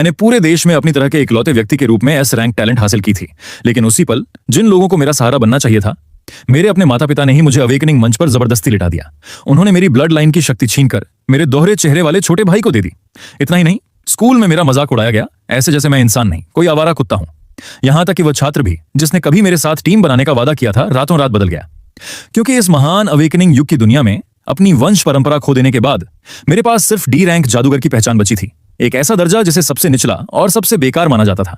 मैंने पूरे देश में अपनी तरह के इकलौते व्यक्ति के रूप में एस रैंक टैलेंट हासिल की थी, लेकिन उसी पल जिन लोगों को मेरा सहारा बनना चाहिए था, मेरे अपने माता पिता ने ही मुझे अवेकनिंग मंच पर जबरदस्ती लिटा दिया। उन्होंने मेरी ब्लड लाइन की शक्ति छीनकर मेरे दोहरे चेहरे वाले छोटे भाई को दे दी। इतना ही नहीं, स्कूल में मेरा मजाक उड़ाया गया, ऐसे जैसे मैं इंसान नहीं, कोई आवारा कुत्ता हूं। यहां तक कि वह छात्र भी जिसने कभी मेरे साथ टीम बनाने का वादा किया था, रातों रात बदल गया। क्योंकि इस महान अवेकनिंग युग की दुनिया में अपनी वंश परंपरा खो देने के बाद मेरे पास सिर्फ डी रैंक जादूगर की पहचान बची थी, एक ऐसा दर्जा जिसे सबसे निचला और सबसे बेकार माना जाता था।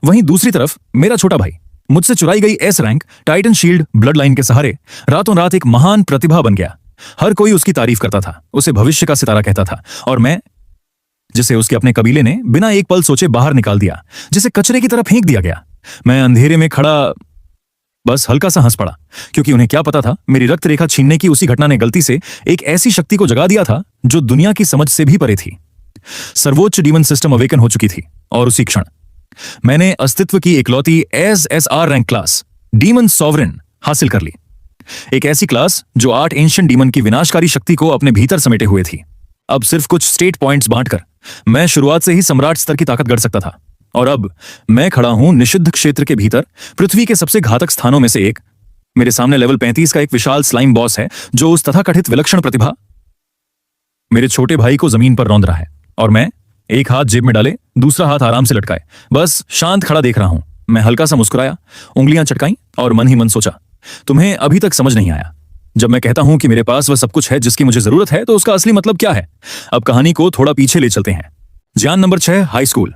वहीं दूसरी तरफ मेरा छोटा भाई मुझसे चुराई गई S rank Titan shield blood line के सहारे रातों रात एक महान प्रतिभा बन गया। हर कोई उसकी तारीफ करता था, उसे भविष्य का सितारा कहता था, और मैं, जिसे उसके अपने कबीले ने बिना एक पल सोचे बाहर निकाल दिया, जिसे कचरे की तरह फेंक दिया गया, मैं अंधेरे में खड़ा बस हल्का सा हंस पड़ा, क्योंकि उन्हें क्या पता था, मेरी रक्त रेखा छीनने की उसी घटना ने गलती से एक ऐसी शक्ति को जगा दिया था जो दुनिया की समझ से भी परे थी। सर्वोच्च डीमन सिस्टम अवेकन हो चुकी थी, और उसी क्षण मैंने अस्तित्व की इकलौती SSR rank class demon sovereign हासिल कर ली। एक ऐसी क्लास जो 8 एंशिएंट डीमन की विनाशकारी शक्ति को अपने भीतर समेटे हुए थी। अब सिर्फ कुछ स्टेट पॉइंट्स बांटकर मैं शुरुआत से ही सम्राट स्तर की ताकत गढ़ सकता था, और अब मैं खड़ा हूं निषिद्ध क्षेत्र के भीतर, पृथ्वी के सबसे घातक स्थानों में से एक। मेरे सामने लेवल 35 का एक विशाल स्लाइम बॉस है जो उस तथाकथित विलक्षण प्रतिभा मेरे छोटे भाई को जमीन पर रौंद रहा है, और मैं एक हाथ जेब में डाले, दूसरा हाथ आराम से लटकाए बस शांत खड़ा देख रहा हूं। मैं हल्का सा मुस्कुराया, उंगलियां चटकाई और मन ही मन सोचा, तुम्हें अभी तक समझ नहीं आया, जब मैं कहता हूं कि मेरे पास वह सब कुछ है जिसकी मुझे जरूरत है, तो उसका असली मतलब क्या है। अब कहानी को थोड़ा पीछे ले चलते हैं। ज्ञान नंबर 6, हाई स्कूल।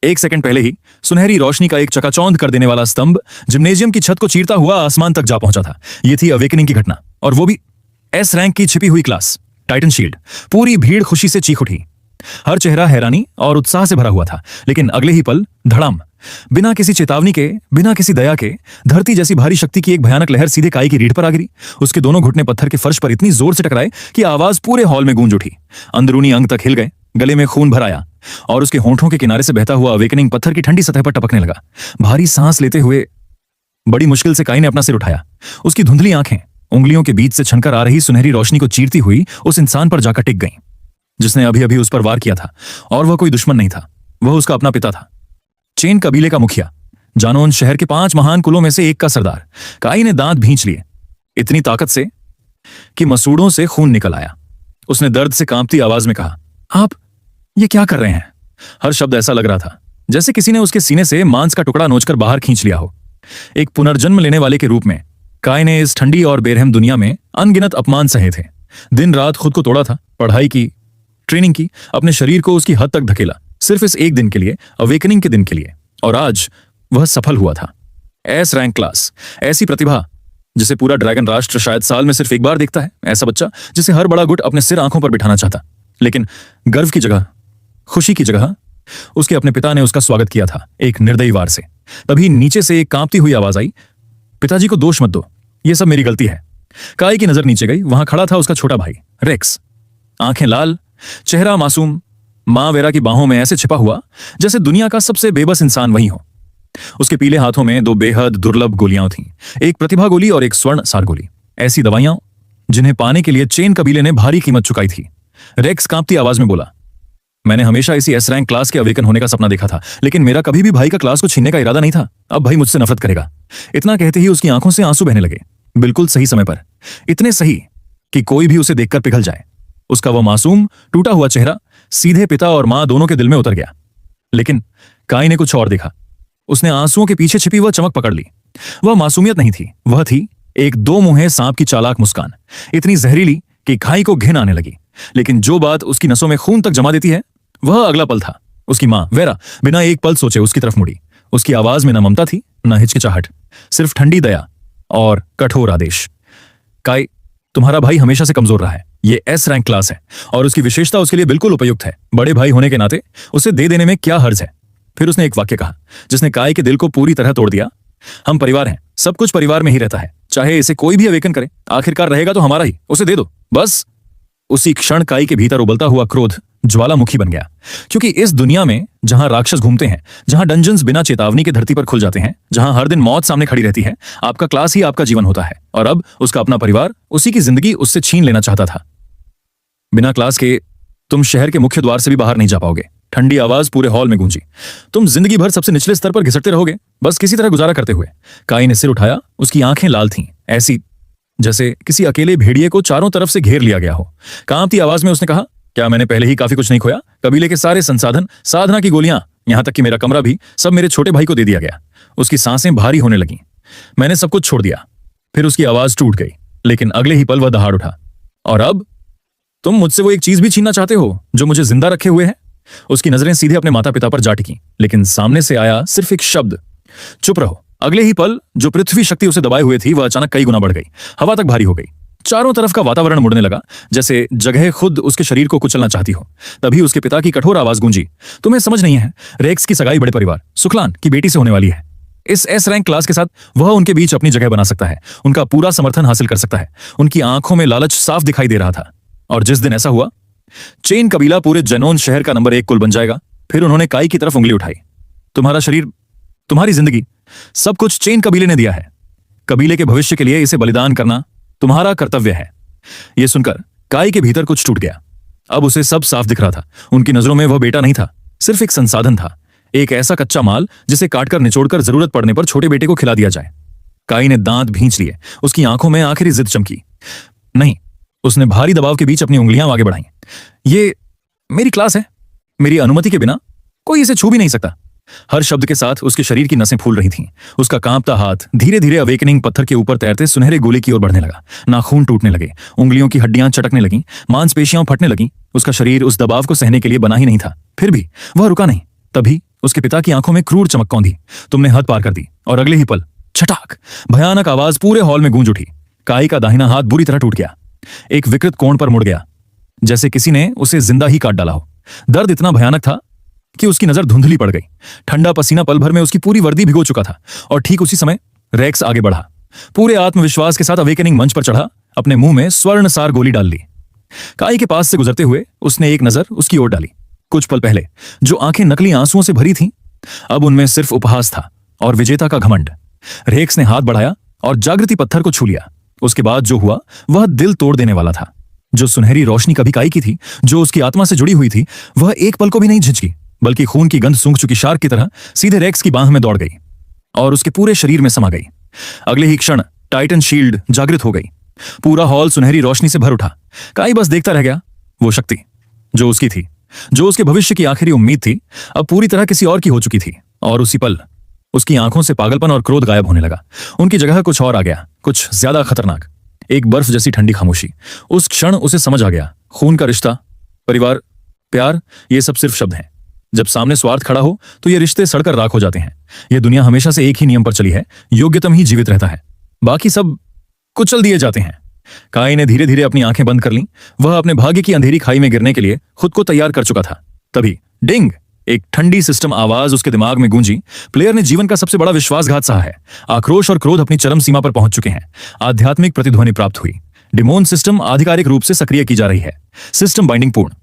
1 सेकंड पहले ही सुनहरी रोशनी का एक चकाचौंध कर देने वाला स्तंभ जिम्नेजियम की छत को चीरता हुआ आसमान तक जा पहुंचा था। यह थी अवेकनिंग की घटना, और वो भी एस रैंक की छिपी हुई क्लास टाइटन शील्ड। पूरी भीड़ खुशी से चीख उठी, हर चेहरा हैरानी और उत्साह से भरा हुआ था। लेकिन अगले ही पल धड़ाम, बिना किसी चेतावनी के, बिना किसी दया के, धरती जैसी भारी शक्ति की एक भयानक लहर सीधे काई की रीढ़ पर आ गिरी। उसके दोनों घुटने पत्थर के फर्श पर इतनी जोर से टकराए कि आवाज पूरे हॉल में गूंज उठी। अंदरूनी अंग तक हिल गए, गले में खून भर आया, और उसके होंठों के किनारे से बहता हुआ अवेकनिंग पत्थर की ठंडी सतह पर टपकने लगा। भारी सांस लेते हुए बड़ी मुश्किल से काई ने अपना सिर उठाया। उसकी धुंधली आंखें उंगलियों के बीच से छनकर आ रही सुनहरी रोशनी को चीरती हुई उस इंसान पर जाकर टिक गईं, जिसने अभी अभी उस पर वार किया था। और वह कोई दुश्मन नहीं था, वह उसका अपना पिता था, चेन कबीले का मुखिया, जानोन शहर के 5 महान कुलों में से एक का सरदार। काई ने दांत भींच लिए, इतनी ताकत से कि मसूड़ों से खून निकल आया। उसने दर्द से कांपती आवाज में कहा, आप ये क्या कर रहे हैं? हर शब्द ऐसा लग रहा था जैसे किसी ने उसके सीने से मांस का टुकड़ा नोचकर बाहर खींच लिया हो। एक पुनर्जन्म लेने वाले के रूप में काई ने इस ठंडी और बेरहम दुनिया में अनगिनत अपमान सहे थे। दिन रात खुद को तोड़ा था, पढ़ाई की, ट्रेनिंग की, अपने शरीर को उसकी हद तक धकेला, सिर्फ इस एक दिन के लिए, अवेकनिंग के दिन के लिए, और आज वह सफल हुआ था। एस रैंक क्लास, ऐसी प्रतिभा जिसे पूरा ड्रैगन राष्ट्र शायद साल में सिर्फ एक बार देखता है, ऐसा बच्चा जिसे हर बड़ा गुट अपने सिर आंखों पर बिठाना चाहता। लेकिन गर्व की जगह, खुशी की जगह उसके अपने पिता ने उसका स्वागत किया था, एक निर्दयी वार से। तभी नीचे से एक कांपती हुई आवाज आई, पिताजी को दोष मत दो, यह सब मेरी गलती है। काई की नजर नीचे गई, वहां खड़ा था उसका छोटा भाई रेक्स, आंखें लाल, चेहरा मासूम, मां वेरा की बाहों में ऐसे छिपा हुआ जैसे दुनिया का सबसे बेबस इंसान वही हो। उसके पीले हाथों में 2 बेहद दुर्लभ गोलियां थीं, एक प्रतिभा गोली और एक स्वर्ण सार गोली, ऐसी दवाइयां जिन्हें पाने के लिए चेन कबीले ने भारी कीमत चुकाई थी। रेक्स कांपती आवाज में बोला, मैंने हमेशा इसी एस रैंक क्लास के अवेकन होने का सपना देखा था, लेकिन मेरा कभी भी भाई का क्लास को छीनने का इरादा नहीं था। अब भाई मुझसे नफरत करेगा। इतना कहते ही उसकी आंखों से आंसू बहने लगे, बिल्कुल सही समय पर, इतने सही कि कोई भी उसे देखकर पिघल जाए। उसका वह मासूम टूटा हुआ चेहरा सीधे पिता और मां दोनों के दिल में उतर गया। लेकिन काई ने कुछ और देखा। उसने आंसुओं के पीछे छिपी वह चमक पकड़ ली। वह मासूमियत नहीं थी, वह थी एक 2 मुंहे सांप की चालाक मुस्कान, इतनी जहरीली कि काई को घिन आने लगी। लेकिन जो बात उसकी नसों में खून तक जमा देती है, वह अगला पल था। उसकी मां वेरा बिना एक पल सोचे उसकी तरफ मुड़ी। उसकी आवाज में न ममता थी, न हिचकिचाहट, सिर्फ ठंडी दया और कठोर आदेश। काई, तुम्हारा भाई हमेशा से कमजोर रहा है, ये एस रैंक क्लास है और उसकी विशेषता उसके लिए बिल्कुल उपयुक्त है। बड़े भाई होने के नाते उसे दे देने में क्या हर्ज है। फिर उसने एक वाक्य कहा जिसने काई के दिल को पूरी तरह तोड़ दिया, हम परिवार हैं, सब कुछ परिवार में ही रहता है, चाहे इसे कोई भी अवेकन करे, आखिरकार रहेगा तो हमारा ही, उसे दे दो बस। उसी क्षण काई के भीतर उबलता हुआ क्रोध ज्वालामुखी बन गया, क्योंकि इस दुनिया में जहां राक्षस घूमते हैं, जहां डंजन्स बिना चेतावनी के धरती पर खुल जाते हैं, जहां हर दिन मौत सामने खड़ी रहती है, आपका क्लास ही आपका जीवन होता है। और अब उसका अपना परिवार उसी की जिंदगी उससे छीन लेना चाहता था। बिना क्लास के तुम शहर के मुख्य द्वार से भी बाहर नहीं जा पाओगे। ठंडी आवाज पूरे हॉल में गूंजी। तुम जिंदगी भर सबसे निचले स्तर पर घिसटते रहोगे, बस किसी तरह गुजारा करते हुए। काई ने सिर उठाया। उसकी आंखें लाल थीं, ऐसी जैसे किसी अकेले भेड़िए को चारों तरफ से घेर लिया गया हो। कांपती आवाज में उसने कहा, क्या मैंने पहले ही काफी कुछ नहीं खोया? कबीले के सारे संसाधन, साधना की गोलियां, यहां तक कि मेरा कमरा भी, सब मेरे छोटे भाई को दे दिया गया। उसकी सांसें भारी होने लगीं। मैंने सब कुछ छोड़ दिया। फिर उसकी आवाज टूट गई, लेकिन अगले ही पल वह दहाड़ उठा। और अब तुम मुझसे वो एक चीज भी छीनना चाहते हो जो मुझे जिंदा रखे हुए है? उसकी नजरें सीधे अपने माता पिता पर जा टिकीं, लेकिन सामने से आया सिर्फ एक शब्द, चुप रहो। अगले ही पल जो पृथ्वी शक्ति उसे दबाए हुए थी वह अचानक कई गुना बढ़ गई। हवा तक भारी हो गई। चारों तरफ का वातावरण मुड़ने लगा, जैसे जगह खुद उसके शरीर को कुचलना चाहती हो। तभी उसके पिता की कठोर आवाज गूंजी, तुम्हें समझ नहीं है, रेक्स की सगाई बड़े परिवार सुखलान की बेटी से होने वाली है। इस एस रैंक क्लास के साथ वह उनके बीच अपनी जगह बना सकता है, उनका पूरा समर्थन हासिल कर सकता है। उनकी आंखों में लालच साफ दिखाई दे रहा था। और जिस दिन ऐसा हुआ, चेन कबीला पूरे जनोन शहर का नंबर 1 कुल बन जाएगा। फिर उन्होंने काई की तरफ उंगली उठाई। तुम्हारा शरीर, तुम्हारी जिंदगी, सब कुछ चेन कबीले ने दिया है। कबीले के भविष्य के लिए इसे बलिदान करना तुम्हारा कर्तव्य है। यह सुनकर काई के भीतर कुछ टूट गया। अब उसे सब साफ दिख रहा था। उनकी नजरों में वह बेटा नहीं था, सिर्फ एक संसाधन था, एक ऐसा कच्चा माल जिसे काटकर निचोड़कर जरूरत पड़ने पर छोटे बेटे को खिला दिया जाए। काई ने दांत भींच लिए। उसकी आंखों में आखिरी जिद चमकी। नहीं, उसने भारी दबाव के बीच अपनी उंगलियां आगे बढ़ाई। ये मेरी क्लास है, मेरी अनुमति के बिना कोई इसे छू भी नहीं सकता। हर शब्द के साथ उसके शरीर की नसें फूल रही थीं। उसका कांपता हाथ धीरे धीरे अवेकनिंग पत्थर के ऊपर तैरते सुनहरे गोले की ओर बढ़ने लगा। नाखून टूटने लगे, उंगलियों की हड्डियां चटकने लगीं, मांसपेशियां फटने लगीं। उसका शरीर उस दबाव को सहने के लिए बना ही नहीं था। फिर भी वह रुका नहीं। तभी उसके पिता की आंखों में क्रूर चमक कौंधी। तुमने हद पार कर दी। और अगले ही पल छटाक, भयानक आवाज पूरे हॉल में गूंज उठी। काई का दाहिना हाथ बुरी तरह टूट गया, एक विकृत कोण पर मुड़ गया, जैसे किसी ने उसे जिंदा ही काट डाला हो। दर्द इतना भयानक था कि उसकी नजर धुंधली पड़ गई। ठंडा पसीना पल भर में उसकी पूरी वर्दी भिगो चुका था। और ठीक उसी समय रेक्स आगे बढ़ा, पूरे आत्मविश्वास के साथ अवेकनिंग मंच पर चढ़ा, अपने मुंह में स्वर्णसार गोली डाल ली। काई के पास से गुजरते हुए उसने एक नजर उसकी ओर डाली। कुछ पल पहले जो आंखें नकली आंसुओं से भरी थीं, अब उनमें सिर्फ उपहास था और विजेता का घमंड। रेक्स ने हाथ बढ़ाया और जागृति पत्थर को छू लिया। उसके बाद जो हुआ वह दिल तोड़ देने वाला था। जो सुनहरी रोशनी कभी काई की थी, जो उसकी आत्मा से जुड़ी हुई थी, वह एक पल को भी नहीं झिझकी, बल्कि खून की गंध सूंघ चुकी शार्क की तरह सीधे रेक्स की बांह में दौड़ गई और उसके पूरे शरीर में समा गई। अगले ही क्षण टाइटन शील्ड जागृत हो गई। पूरा हॉल सुनहरी रोशनी से भर उठा। काई बस देखता रह गया। वो शक्ति जो उसकी थी, जो उसके भविष्य की आखिरी उम्मीद थी, अब पूरी तरह किसी और की हो चुकी थी। और उसी पल उसकी आंखों से पागलपन और क्रोध गायब होने लगा। उनकी जगह कुछ और आ गया, कुछ ज्यादा खतरनाक, एक बर्फ जैसी ठंडी खामोशी। उस क्षण उसे समझ आ गया, खून का रिश्ता, परिवार, प्यार, ये सब सिर्फ शब्द हैं। जब सामने स्वार्थ खड़ा हो तो ये रिश्ते सड़कर राख हो जाते हैं। ये दुनिया हमेशा से एक ही नियम पर चली है, योग्यतम ही जीवित रहता है, बाकी सब कुचल दिए जाते हैं। काई ने धीरे धीरे अपनी आंखें बंद कर लीं। वह अपने भाग्य की अंधेरी खाई में गिरने के लिए खुद को तैयार कर चुका था। तभी डिंग, एक ठंडी सिस्टम आवाज उसके दिमाग में गूंजी। प्लेयर ने जीवन का सबसे बड़ा विश्वासघात सहा है। आक्रोश और क्रोध अपनी चरम सीमा पर पहुंच चुके हैं। आध्यात्मिक प्रतिध्वनि प्राप्त हुई। डिमोन सिस्टम आधिकारिक रूप से सक्रिय की जा रही है। सिस्टम बाइंडिंग पूर्ण।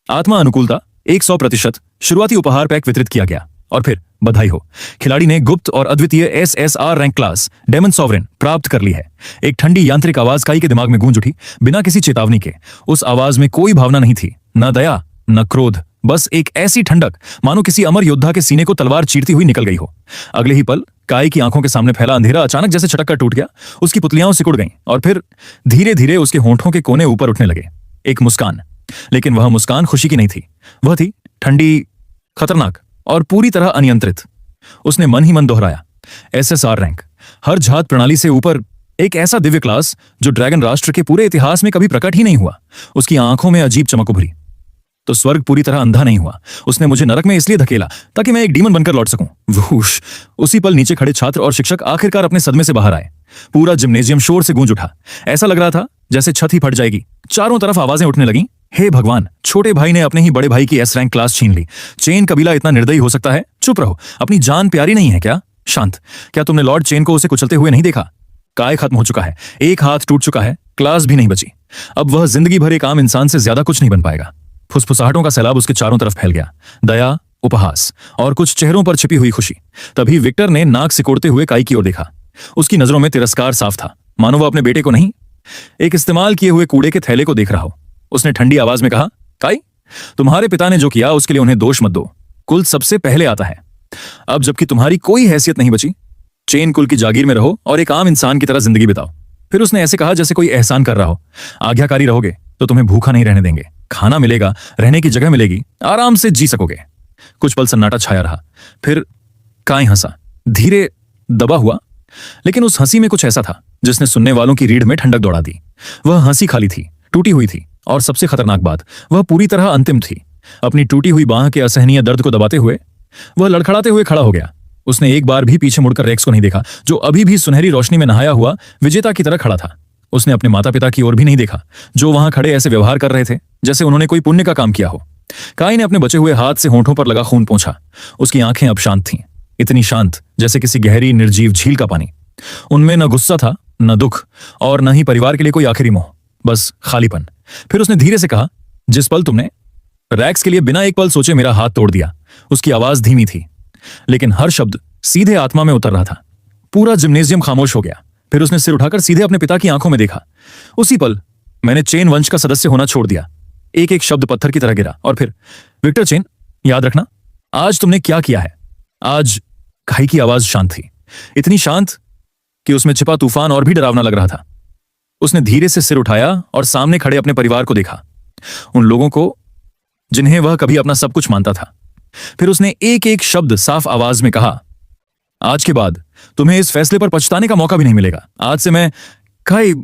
आत्मा अनुकूलता 100%। शुरुआती उपहार पैक वितरित किया गया। और फिर बधाई हो, खिलाड़ी ने गुप्त और अद्वितीय SSR rank class demon sovereign प्राप्त कर ली है। एक ठंडी यांत्रिक आवाज काई के दिमाग में गूंज उठी, बिना किसी चेतावनी के। उस आवाज में कोई भावना नहीं थी, न दया न क्रोध, बस एक ऐसी ठंडक मानो किसी अमर योद्धा के सीने को तलवार चीरती हुई निकल गई हो। अगले ही पल काई की आंखों के सामने फैला अंधेरा अचानक जैसे छटक कर टूट गया। उसकी पुतलियां सिकुड़ गईं और फिर धीरे धीरे उसके होंठों के कोने ऊपर उठने लगे। एक मुस्कान, लेकिन वह मुस्कान खुशी की नहीं थी। वह थी ठंडी, खतरनाक और पूरी तरह अनियंत्रित। उसने मन ही मन दोहराया, SSR रैंक, हर जात प्रणाली से ऊपर एक ऐसा दिव्य क्लास जो ड्रैगन राष्ट्र के पूरे इतिहास में कभी प्रकट ही नहीं हुआ। उसकी आंखों में अजीब चमक उभरी। तो स्वर्ग पूरी तरह अंधा नहीं हुआ। उसने मुझे नरक में इसलिए धकेला ताकि मैं एक डीमन बनकर लौट सकूं। वूश! उसी पल नीचे खड़े छात्र और शिक्षक आखिरकार अपने सदमे से बाहर आए। पूरा जिम्नेजियम शोर से गूंज उठा। ऐसा लग रहा था जैसे छत ही फट जाएगी। चारों तरफ आवाजें उठने लगीं। हे भगवान, छोटे भाई ने अपने ही बड़े भाई की S रैंक क्लास छीन ली। चेन कबीला इतना निर्दयी हो सकता है? चुप रहो, अपनी जान प्यारी नहीं है क्या? शांत, क्या तुमने लॉर्ड चेन को उसे कुचलते हुए नहीं देखा? काय खत्म हो चुका है, एक हाथ टूट चुका है, क्लास भी नहीं बची। अब वह जिंदगी भर एक आम इंसान से ज्यादा कुछ नहीं बन पाएगा। फुसफुसाहटों का सैलाब उसके चारों तरफ फैल गया। दया, उपहास और कुछ चेहरों पर छिपी हुई खुशी। तभी विक्टर ने नाक सिकोड़ते हुए काई की ओर देखा। उसकी नजरों में तिरस्कार साफ था, मानो वह अपने बेटे को नहीं, एक इस्तेमाल किए हुए कूड़े के थैले को देख रहा हो। उसने ठंडी आवाज में कहा, काई, तुम्हारे पिता ने जो किया उसके लिए उन्हें दोष मत दो। कुल सबसे पहले आता है। अब जबकि तुम्हारी कोई हैसियत नहीं बची, चेन कुल की जागीर में रहो और एक आम इंसान की तरह जिंदगी बिताओ। फिर उसने ऐसे कहा जैसे कोई एहसान कर रहा हो। आज्ञाकारी रहोगे तो तुम्हें भूखा नहीं रहने देंगे, खाना मिलेगा, रहने की जगह मिलेगी, आराम से जी सकोगे। कुछ पल सन्नाटा छाया रहा। फिर काई हंसा, धीरे दबा हुआ, लेकिन उस हंसी में कुछ ऐसा था जिसने सुनने वालों की रीढ़ में ठंडक दौड़ा दी। वह हंसी खाली थी, टूटी हुई थी, और सबसे खतरनाक बात, वह पूरी तरह अंतिम थी। अपनी टूटी हुई बांह के असहनीय दर्द को दबाते हुए वह लड़खड़ाते हुए खड़ा हो गया। उसने एक बार भी पीछे मुड़कर रेक्स को नहीं देखा, जो अभी भी सुनहरी रोशनी में नहाया हुआ विजेता की तरह खड़ा था। उसने अपने माता पिता की ओर भी नहीं देखा, जो वहां खड़े ऐसे व्यवहार कर रहे थे जैसे उन्होंने कोई पुण्य का काम किया हो। काई ने अपने बचे हुए हाथ से होंठों पर लगा खून पोंछा। उसकी आंखें अब शांत थीं, इतनी शांत जैसे किसी गहरी निर्जीव झील का पानी। उनमें न गुस्सा था, न दुख, और न ही परिवार के लिए कोई आखिरी मोह, बस खालीपन। फिर उसने धीरे से कहा, जिस पल तुमने रैक्स के लिए बिना एक पल सोचे मेरा हाथ तोड़ दिया। उसकी आवाज धीमी थी, लेकिन हर शब्द सीधे आत्मा में उतर रहा था। पूरा जिम्नेजियम खामोश हो गया। फिर उसने सिर उठाकर सीधे अपने पिता की आंखों में देखा। उसी पल मैंने चेन वंश का सदस्य होना छोड़ दिया। एक एक शब्द पत्थर की तरह गिरा। और फिर, विक्टर चेन, याद रखना आज तुमने क्या किया है। आज खाई की आवाज शांत थी, इतनी शांत कि उसमें छिपा तूफान और भी डरावना लग रहा था। उसने धीरे से सिर उठाया और सामने खड़े अपने परिवार को देखा, उन लोगों को जिन्हें वह कभी अपना सब कुछ मानता था। फिर उसने एक एक शब्द साफ आवाज में कहा, आज के बाद तुम्हें इस फैसले पर पछताने का मौका भी नहीं मिलेगा। आज से मैं काई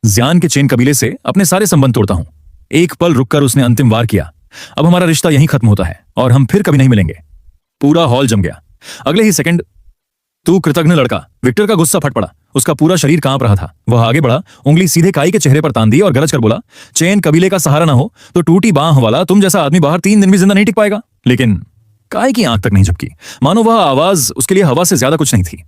ज़ियान के चेन कबीले से अपने सारे संबंध तोड़ता हूं। एक पल रुककर उसने अंतिम वार किया। अब हमारा रिश्ता यहीं खत्म होता है और हम फिर कभी नहीं मिलेंगे। पूरा हॉल जम गया। अगले ही सेकंड, तू कृतज्ञ लड़का, विक्टर का गुस्सा फट पड़ा। उसका पूरा शरीर कांप रहा था। वह आगे बढ़ा, उंगली सीधे काई के चेहरे पर तान दी और गरज कर बोला, चेन कबीले का सहारा ना हो तो टूटी बांह वाला तुम जैसा आदमी बाहर 3 दिन भी जिंदा नहीं टिक पाएगा। लेकिन काई की आंख तक नहीं झपकी, मानो वह आवाज उसके लिए हवा से ज्यादा कुछ नहीं थी।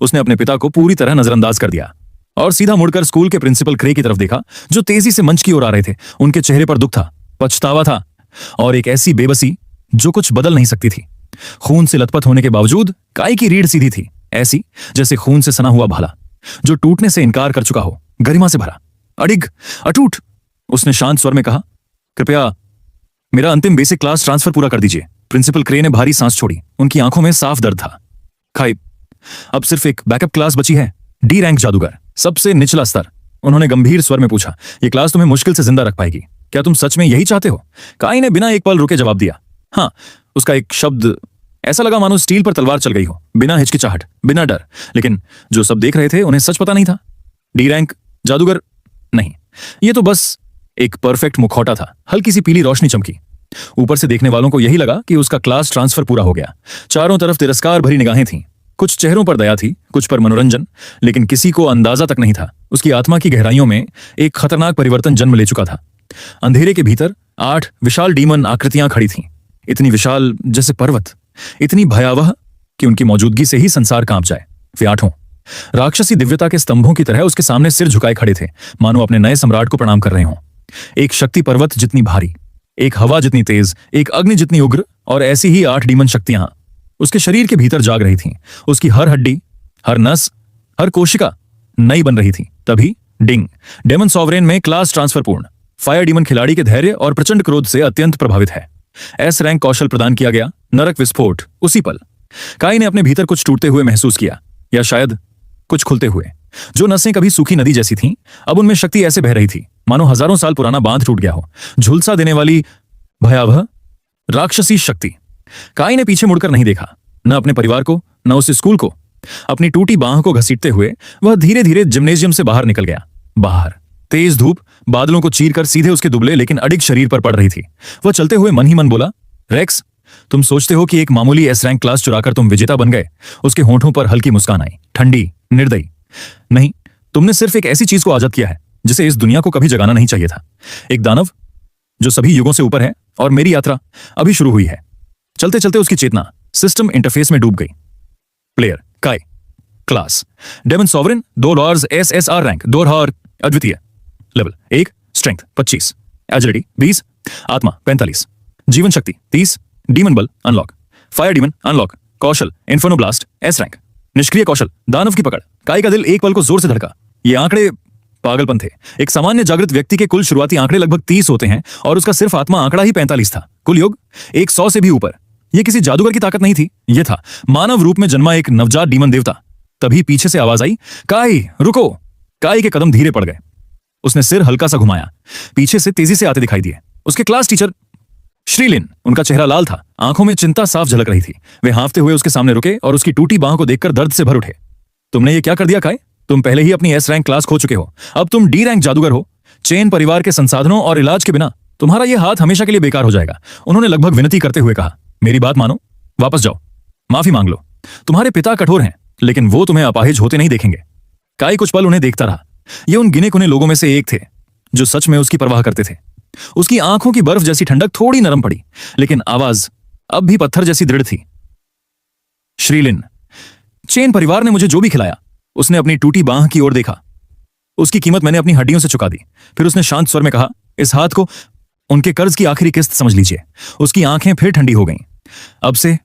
उसने अपने पिता को पूरी तरह नजरअंदाज कर दिया और सीधा मुड़कर स्कूल के प्रिंसिपल क्रे की तरफ देखा, जो तेजी से मंच की ओर आ रहे थे। उनके चेहरे पर दुख था, पछतावा था और एक ऐसी बेबसी जो कुछ बदल नहीं सकती थी। खून से लथपथ होने के बावजूद काई की रीढ़ सीधी थी, ऐसी जैसे खून से सना हुआ भाला जो टूटने से इनकार कर चुका हो, गरिमा से भरा, अडिग, अटूट। उसने शांत स्वर में कहा, कृपया मेरा अंतिम बेसिक क्लास ट्रांसफर पूरा कर दीजिए। प्रिंसिपल क्रे ने भारी सांस छोड़ी। उनकी आंखों में साफ दर्द था। खाई, अब सिर्फ एक बैकअप क्लास बची है, डी रैंक जादूगर, सबसे निचला स्तर। उन्होंने गंभीर स्वर में पूछा, यह क्लास तुम्हें मुश्किल से जिंदा रख पाएगी। क्या तुम सच में यही चाहते हो? काई ने बिना एक पल रुके जवाब दिया। हाँ। उसका एक शब्द ऐसा लगा मानो स्टील पर तलवार चल गई हो, बिना हिचकिचाहट, बिना डर। लेकिन जो सब देख रहे थे उन्हें सच पता नहीं था। डी रैंक जादूगर नहीं, यह तो बस एक परफेक्ट मुखौटा था। हल्की सी पीली रोशनी चमकी। ऊपर से देखने वालों को यही लगा कि उसका क्लास ट्रांसफर पूरा हो गया। चारों तरफ तिरस्कार भरी निगाहें थीं। कुछ चेहरों पर दया थी, कुछ पर मनोरंजन, लेकिन किसी को अंदाजा तक नहीं था उसकी आत्मा की गहराइयों में एक खतरनाक परिवर्तन जन्म ले चुका था। अंधेरे के भीतर 8 विशाल डीमन आकृतियां खड़ी थीं, इतनी विशाल जैसे पर्वत, इतनी भयावह कि उनकी मौजूदगी से ही संसार कांप जाए। वे 8 राक्षसी दिव्यता के स्तंभों की तरह उसके सामने सिर झुकाए खड़े थे, मानो अपने नए सम्राट को प्रणाम कर रहे हों। एक शक्ति पर्वत जितनी भारी, एक हवा जितनी तेज, एक अग्नि जितनी उग्र, और ऐसी ही 8 डीमन शक्तियां उसके शरीर के भीतर जाग रही थीं। उसकी हर हड्डी, हर नस, हर कोशिका नई बन रही थी। तभी डिंग, डेमन सॉवरेन में क्लास ट्रांसफर पूर्ण। फायर डीमन खिलाड़ी के धैर्य और प्रचंड क्रोध से अत्यंत प्रभावित है। एस रैंक कौशल प्रदान किया गया। नरक विस्फोट। उसी पल काई ने अपने भीतर कुछ टूटते हुए महसूस किया, या शायद कुछ खुलते हुए। जो नसें कभी सूखी नदी जैसी थीं, अब उनमें शक्ति ऐसे बह रही थी मानो हजारों साल पुराना बांध टूट गया हो। झुलसा देने वाली भयावह राक्षसी शक्ति। काई ने पीछे मुड़कर नहीं देखा, न अपने परिवार को, न उस स्कूल को। अपनी टूटी बांह को घसीटते हुए वह धीरे धीरे जिम्नेजियम से बाहर निकल गया। बाहर तेज धूप बादलों को चीरकर सीधे उसके दुबले लेकिन अडिग शरीर पर पड़ रही थी। वह चलते हुए मन ही मन बोला, रेक्स, तुम सोचते हो कि एक मामूली एस रैंक क्लास चुराकर तुम विजेता बन गए। उसके होंठों पर हल्की मुस्कान आई, ठंडी, निर्दयी। नहीं, तुमने सिर्फ एक ऐसी चीज को आजाद किया है जिसे इस दुनिया को कभी जगाना नहीं चाहिए था। एक दानव जो सभी युगों से ऊपर है, और मेरी यात्रा अभी शुरू हुई है। चलते चलते उसकी चेतना सिस्टम इंटरफेस में डूब गई। Player Kai, class demon sovereign, 2 लॉर्स SSR रैंक, 2 और अद्वितीय। लेवल 1 स्ट्रेंथ 25, एजिलिटी 20, आत्मा 45, जीवन शक्ति 30, डीमन बल अनलॉक, फायर डीमन अनलॉक, कौशल इन्फर्नो ब्लास्ट S रैंक, निष्क्रिय कौशल दानव की पकड़। काई का दिल एक पल को जोर से धड़का। ये आंकड़े पागलपन थे। एक सामान्य जागृत व्यक्ति के कुल शुरुआती आंकड़े लगभग 30 होते हैं और उसका सिर्फ आत्मा आंकड़ा ही 45 था। कुल योग 100 से भी ऊपर। यह किसी जादूगर की ताकत नहीं थी, यह था मानव रूप में जन्मा एक नवजात डीमन देवता। तभी पीछे से आवाज आई, काई रुको। काई के कदम धीरे पड़ गए। उसने सिर हल्का सा घुमाया। पीछे से तेजी से आते दिखाई दिए उसके क्लास टीचर श्रीलिन। उनका चेहरा लाल था, आंखों में चिंता साफ झलक रही थी। वे हांफते हुए उसके सामने रुके और उसकी टूटी बांह को देखकर दर्द से भर उठे। तुमने ये क्या कर दिया काई? तुम पहले ही अपनी एस रैंक क्लास खो चुके हो, अब तुम डी रैंक जादूगर हो। चेन परिवार के संसाधनों और इलाज के बिना तुम्हारा यह हाथ हमेशा के लिए बेकार हो जाएगा। उन्होंने लगभग विनती करते हुए कहा, मेरी बात मानो, वापस जाओ, माफी मांग लो। तुम्हारे पिता कठोर हैं, लेकिन वो तुम्हें अपाहिज होते नहीं देखेंगे। काई कुछ पल उन्हें देखता रहा। ये उन गिने कुने लोगों में से एक थे जो सच में उसकी परवाह करते थे। उसकी आंखों की बर्फ जैसी ठंडक थोड़ी नरम पड़ी, लेकिन आवाज अब भी पत्थर जैसी दृढ़ थी। श्रीलिन, चेन परिवार ने मुझे जो भी खिलाया, उसने अपनी टूटी बांह की ओर देखा। उसकी कीमत मैंने अपनी हड्डियों से चुका दी। फिर उसने शांत स्वर में कहा, इस हाथ को उनके कर्ज की आखिरी किस्त समझ लीजिए। उसकी आंखें फिर ठंडी हो गईं। अब से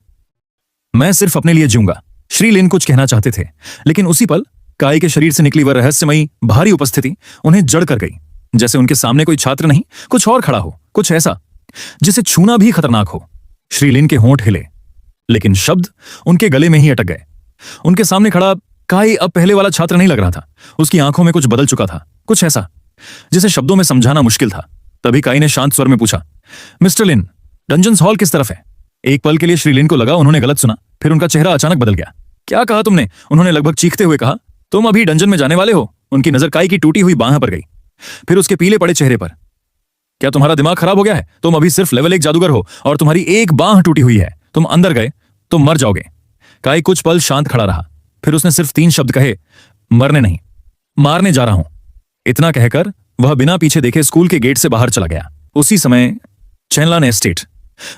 मैं सिर्फ अपने लिए जीऊंगा। श्रीलिन कुछ कहना चाहते थे, लेकिन उसी पल काई के शरीर से निकली वह रहस्यमयी भारी उपस्थिति उन्हें जड़ कर गई। जैसे उनके सामने कोई छात्र नहीं, कुछ और खड़ा हो, कुछ ऐसा जिसे छूना भी खतरनाक हो। श्रीलिन के होंठ हिले, लेकिन शब्द उनके गले में ही अटक गए। उनके सामने खड़ा काई अब पहले वाला छात्र नहीं लग रहा था। उसकी आंखों में कुछ बदल चुका था, कुछ ऐसा जिसे शब्दों में समझाना मुश्किल था। तभी काई ने शांत स्वर में पूछा, मिस्टर लिन, डंजन्स हॉल किस तरफ है? एक पल के लिए श्रीलिन को लगा उन्होंने गलत सुना, फिर उनका चेहरा अचानक बदल गया। क्या कहा तुमने? उन्होंने लगभग चीखते हुए कहा। तुम अभी डंजन में जाने वाले हो? उनकी नजर काई की टूटी हुई बांह पर गई, फिर उसके पीले पड़े चेहरे पर। क्या तुम्हारा दिमाग खराब हो गया है? तुम अभी सिर्फ लेवल 1 जादूगर हो और तुम्हारी एक बांह टूटी हुई है। तुम अंदर गए तो मर जाओगे। काई कुछ पल शांत खड़ा रहा, फिर उसने सिर्फ 3 शब्द कहे, मरने नहीं, मारने जा रहा हूं। इतना कहकर वह बिना पीछे देखे स्कूल के गेट से बाहर चला गया। उसी समय चैनलान एस्टेट।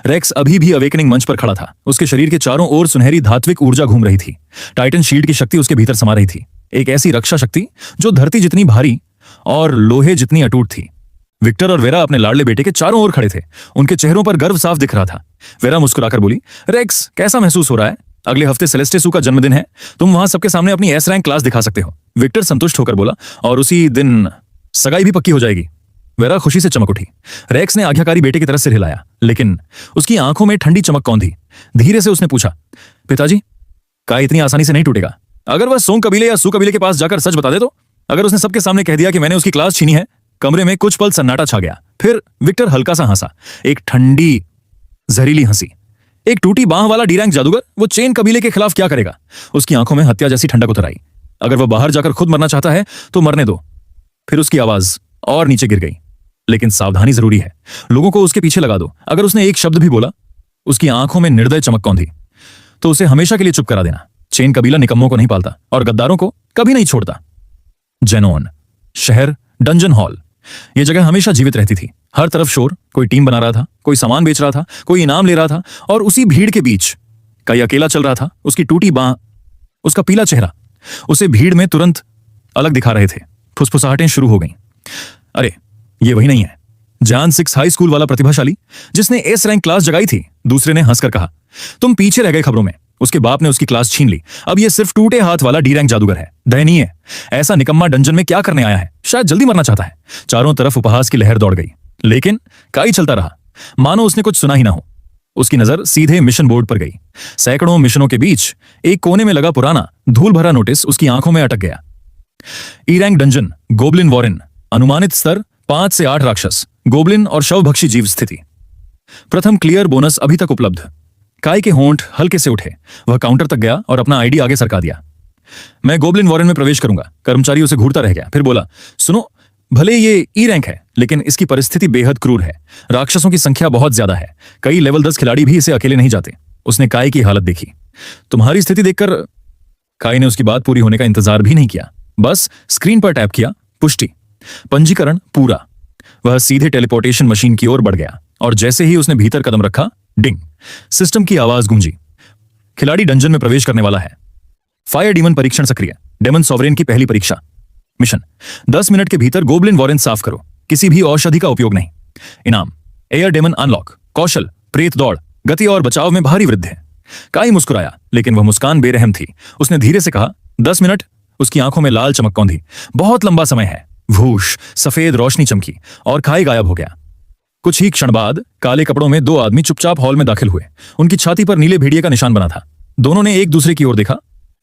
रेक्स अभी भी अवेकनिंग मंच पर खड़ा था। उसके शरीर के चारों ओर सुनहरी धात्विक ऊर्जा घूम रही थी। टाइटन शील्ड की शक्ति उसके भीतर समा रही थी, एक ऐसी रक्षा शक्ति जो धरती जितनी भारी और लोहे जितनी अटूट थी। विक्टर और वेरा अपने लाडले बेटे के चारों ओर खड़े थे। उनके चेहरों पर गर्व साफ दिख रहा था। वेरा मुस्कुराकर बोली, रेक्स, कैसा महसूस हो रहा है? अगले हफ्ते सेलेस्टेसू का जन्मदिन है, तुम वहां सबके सामने अपनी एस रैंक क्लास दिखा सकते हो। विक्टर संतुष्ट होकर बोला, और उसी दिन सगाई भी पक्की हो जाएगी। वेरा खुशी से चमक उठी। रेक्स ने आज्ञाकारी बेटे की तरफ सिर हिलाया, लेकिन उसकी आंखों में ठंडी चमक कौन थी। धीरे से उसने पूछा, पिताजी, काई इतनी आसानी से नहीं टूटेगा। अगर वह सोंग कबीले या सू कबीले के पास जाकर सच बता दे तो? अगर उसने सबके सामने कह दिया कि मैंने उसकी क्लास छीनी है? कमरे में कुछ पल सन्नाटा छा गया। फिर विक्टर हल्का सा हंसा, एक ठंडी जहरीली हंसी। एक टूटी बांह वाला डी रैंक जादूगर वो चेन कबीले के खिलाफ क्या करेगा? उसकी आंखों में हत्या जैसी ठंडक उतर आई। अगर वह बाहर जाकर खुद मरना चाहता है तो मरने दो। फिर उसकी आवाज और नीचे गिर गई, लेकिन सावधानी जरूरी है। लोगों को उसके पीछे लगा दो। अगर उसने एक शब्द भी बोला, उसकी आंखों में निर्दय चमक कौन थी, तो उसे हमेशा के लिए चुप करा देना। चेन कबीला निकम्मों को नहीं पालता और गद्दारों को कभी नहीं छोड़ता। जेनोन शहर, डंजन हॉल, यह जगह हमेशा जीवित रहती थी। हर तरफ शोर, कोई टीम बना रहा था, कोई सामान बेच रहा था, कोई इनाम ले रहा था, और उसी भीड़ के बीच काई अकेला चल रहा था। उसकी टूटी बांह, उसका पीला चेहरा उसे भीड़ में तुरंत अलग दिखा रहे थे। फुसफुसाहटें शुरू हो गईं। अरे, ये वही नहीं है जान 6 हाई स्कूल वाला प्रतिभाशाली जिसने एस रैंक क्लास जगाई थी? दूसरे ने हंसकर कहा, तुम पीछे रह गए खबरों में। उसके बाप ने उसकी क्लास छीन ली। अब यह सिर्फ टूटे हाथ वाला डी रैंक जादूगर है। दयनीय। ऐसा निकम्मा डंजन में क्या करने आया है? शायद जल्दी मरना चाहता है। चारों तरफ उपहास की लहर दौड़ गई, लेकिन काई चलता रहा, मानो उसने कुछ सुना ही ना हो। उसकी नजर सीधे मिशन बोर्ड पर गई। सैकड़ों मिशनों के बीच एक कोने में लगा पुराना धूल भरा नोटिस उसकी आंखों में अटक गया। E rank dungeon, goblin Warren, अनुमानित स्तर 5 से 8 राक्षस, गोबलिन और शवभक्षी जीव स्थिति। प्रथम क्लियर बोनस अभी तक उपलब्ध। काई के होंठ हल्के से उठे। वह काउंटर तक गया और अपना आईडी आगे सरका दिया। मैं गोबलिन वॉरेन में प्रवेश करूंगा। कर्मचारी उसे घूरता रह गया, फिर बोला, सुनो, भले ये ई रैंक है, लेकिन इसकी परिस्थिति बेहद क्रूर है। राक्षसों की संख्या बहुत ज्यादा है। कई लेवल 10 खिलाड़ी भी इसे अकेले नहीं जाते। उसने काई की हालत देखी। तुम्हारी स्थिति देखकर काई ने उसकी बात पूरी होने का इंतजार भी नहीं किया, बस स्क्रीन पर टैप किया, पुष्टि, पंजीकरण पूरा। वह सीधे टेलीपोर्टेशन मशीन की ओर बढ़ गया और जैसे ही उसने भीतर कदम रखा, डिंग, सिस्टम की आवाज गूंजी। खिलाड़ी डंजन में प्रवेश करने वाला है। फायर डीमन परीक्षण सक्रिय। डेमन सॉवरेन की पहली परीक्षा। मिशन, 10 मिनट के भीतर गोबलिन वॉरेन साफ करो। किसी भी औषधि का उपयोग नहीं। इनाम, एयर डेमन अनलॉक। कौशल, प्रेत दौड़, गति और बचाव में भारी वृद्धि। काई मुस्कुराया, लेकिन वह मुस्कान बेरहम थी। उसने धीरे से कहा, 10 मिनट। उसकी आंखों में लाल चमक कौंधी। बहुत लंबा समय है। वूश, सफेद रोशनी चमकी और काई गायब हो गया। कुछ ही क्षण बाद काले कपड़ों में दो आदमी चुपचाप हॉल में दाखिल हुए। उनकी छाती पर नीले भेड़िए का निशान बना था। दोनों ने एक दूसरे की ओर देखा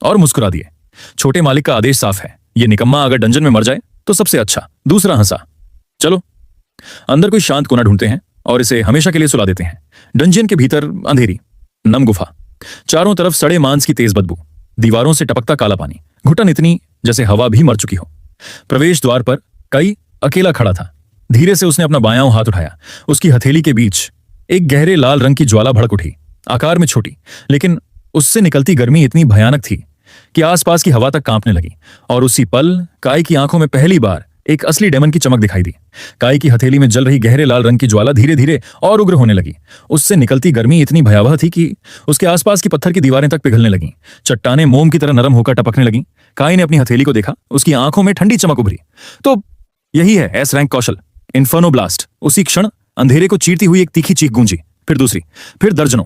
और मुस्कुरा दिए। छोटे मालिक का आदेश साफ है, ये निकम्मा अगर डंजन में मर जाए तो सबसे अच्छा। दूसरा हंसा। चलो अंदर कोई शांत कोना ढूंढते हैं और इसे हमेशा के लिए सुला देते हैं। डंजन के भीतर अंधेरी, नम गुफा, चारों तरफ सड़े मांस की तेज बदबू, दीवारों से टपकता काला पानी, घुटन इतनी जैसे हवा भी मर चुकी हो। प्रवेश द्वार पर काई अकेला खड़ा था। धीरे से उसने अपना बायां हाथ उठाया। उसकी हथेली के बीच एक गहरे लाल रंग की ज्वाला भड़क उठी। आकार में छोटी, लेकिन उससे निकलती गर्मी इतनी भयानक थी कि आसपास की हवा तक कांपने लगी। और उसी पल काई की आंखों में पहली बार एक असली डेमन की चमक दिखाई दी। काई की हथेली में जल रही गहरे लाल रंग की ज्वाला धीरे धीरे और उग्र होने लगी। उससे निकलती गर्मी इतनी भयावह थी कि उसके आसपास की पत्थर की दीवारें तक पिघलने लगीं। चट्टानें मोम की तरह नरम होकर टपकने लगीं। काई ने अपनी हथेली को देखा। उसकी आंखों में ठंडी चमक उभरी। तो यही है एस रैंक कौशल, इन्फर्नो ब्लास्ट। उसी क्षण अंधेरे को चीरती हुई एक तीखी चीख गूंजी, फिर दूसरी, फिर दर्जनों।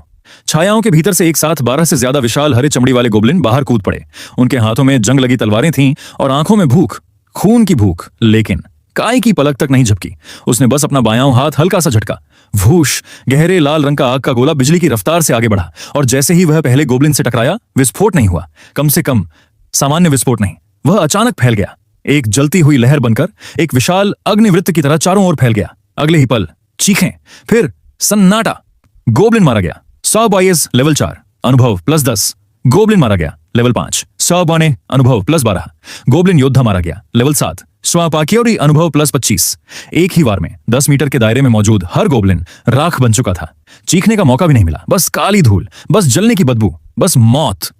छायाओं के भीतर से एक साथ 12 से ज्यादा विशाल हरे चमड़ी वाले गोब्लिन बाहर कूद पड़े। उनके हाथों में जंग लगी तलवारें थीं और आंखों में भूख, खून की भूख। लेकिन काई की पलक तक नहीं झपकी। उसने बस अपना बायां हाथ हल्का सा झटका। वूश, गहरे लाल रंग का आग का गोला बिजली की रफ्तार से आगे बढ़ा और जैसे ही वह पहले गोब्लिन से टकराया, विस्फोट नहीं हुआ। कम से कम सामान्य विस्फोट नहीं, वह अचानक फैल गया। एक जलती हुई लहर बनकर एक विशाल अग्निवृत्त की तरह चारों ओर फैल गया। अगले ही पल चीखें, फिर सन्नाटा। गोब्लिन मारा गया। सॉबाइस लेवल 4, अनुभव +10। गोब्लिन मारा गया लेवल 5। सॉबाने अनुभव +12। गोब्लिन योद्धा मारा गया लेवल 7। स्वापाक्योरी अनुभव +25। एक ही वार में 10 मीटर के दायरे में मौजूद हर गोब्लिन राख बन चुका था। चीखने का मौका भी नहीं मिला। बस काली धूल, बस जलने की बदबू, बस मौत।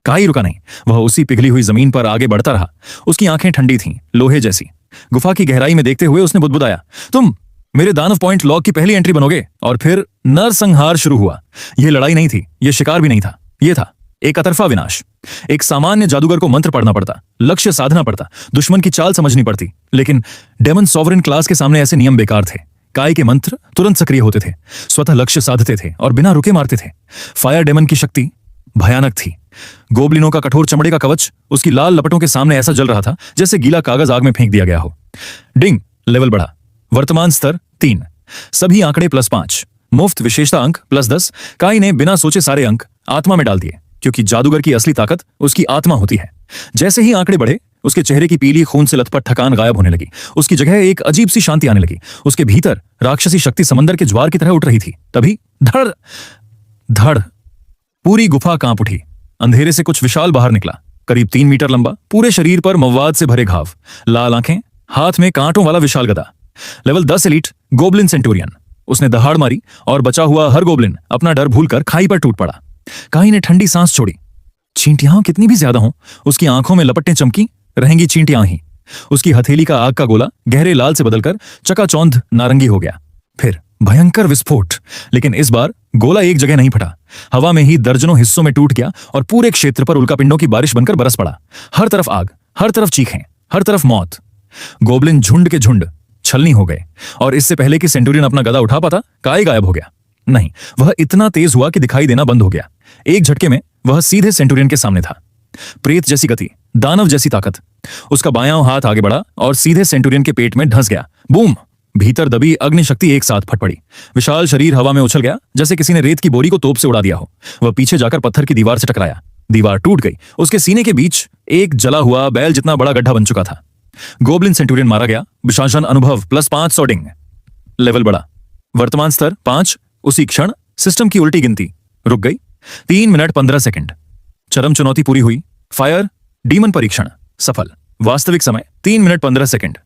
काई रुका नहीं। वह उसी पिघली हुई जमीन पर आगे बढ़ता रहा। उसकी आंखें ठंडी थीं, लोहे जैसी। गुफा की गहराई में देखते हुए उसने बुदबुदाया, तुम मेरे दानव पॉइंट लॉग की पहली एंट्री बनोगे। और फिर नरसंहार शुरू हुआ। यह लड़ाई नहीं थी, यह शिकार भी नहीं था। यह था एक अतरफा विनाश। एक सामान्य जादूगर को मंत्र पढ़ना पड़ता, लक्ष्य साधना पड़ता, दुश्मन की चाल समझनी पड़ती। लेकिन डेमन सॉवरेन क्लास के सामने ऐसे नियम बेकार थे। काई के मंत्र तुरंत सक्रिय होते थे, स्वतः लक्ष्य साधते थे और बिना रुके मारते थे। फायर डेमन की शक्ति भयानक थी। गोब्लिनों का कठोर चमड़े का कवच उसकी लाल लपटों के सामने ऐसा जल रहा था जैसे गीला कागज आग में फेंक दिया गया हो। डिंग, लेवल बढ़ा। वर्तमान स्तर 3। सभी आंकड़े +5। मुफ्त विशेषता अंक +10। काई ने बिना सोचे सारे अंक आत्मा में डाल दिए, क्योंकि जादूगर की असली ताकत उसकी आत्मा होती है। जैसे ही आंकड़े बढ़े, उसके चेहरे की पीली खून से लथपथ थकान गायब होने लगी। उसकी जगह एक अजीब सी शांति आने लगी। उसके भीतर राक्षसी शक्ति समंदर के ज्वार की तरह उठ रही थी। तभी धड़ धड़ पूरी गुफा कांप उठी। अंधेरे से कुछ विशाल बाहर निकला, करीब 3 मीटर लंबा, पूरे शरीर पर मवाद से भरे घाव, लाल आंखें, हाथ में कांटों वाला विशाल गदा। Level 10 elite goblin centurion. उसने दहाड़ मारी और बचा हुआ हर गोब्लिन अपना डर भूलकर खाई पर टूट पड़ा। काई ने ठंडी सांस छोड़ी। चींटियां कितनी भी ज्यादा हों, उसकी आंखों में लपटें चमकी रहेंगी चींटियां ही। उसकी हथेली का आग का गोला गहरे लाल से बदलकर चकाचौंध नारंगी हो गया। फिर भयंकर विस्फोट। लेकिन इस बार गोला एक जगह नहीं फटा, हवा में ही दर्जनों हिस्सों में टूट गया और पूरे क्षेत्र पर उल्कापिंडों की बारिश बनकर बरस पड़ा। हर तरफ आग, हर तरफ चीखें, हर तरफ मौत। गोब्लिन झुंड के झुंड छलनी हो गए और इससे पहले कि सेंटूरियन अपना गदा उठा पाता, काई गायब हो गया। नहीं, वह इतना तेज हुआ कि दिखाई देना बंद हो गया। एक झटके में वह सीधे सेंटूरियन के सामने था। प्रेत जैसी गति, दानव जैसी ताकत। उसका बायां हाथ आगे बढ़ा और सीधे सेंटूरियन के पेट में धंस गया। बूम! भीतर दबी अग्नि शक्ति एक साथ फट पड़ी। विशाल शरीर हवा में उछल गया जैसे किसी ने रेत की बोरी को तोप से उड़ा दिया हो। वह पीछे जाकर पत्थर की दीवार से टकराया। दीवार टूट गई। उसके सीने के बीच एक जला हुआ बैल जितना बड़ा गड्ढा बन चुका था। गोब्लिन सेंटूरियन मारा गया। विशासन अनुभव +5 सॉर्डिंग। लेवल बढ़ा। वर्तमान स्तर 5। उसी क्षण सिस्टम की उल्टी गिनती रुक गई। 3 मिनट 15 सेकंड। चरम चुनौती पूरी हुई। फायर डीमन परीक्षण सफल। वास्तविक समय 3 मिनट 15 सेकंड।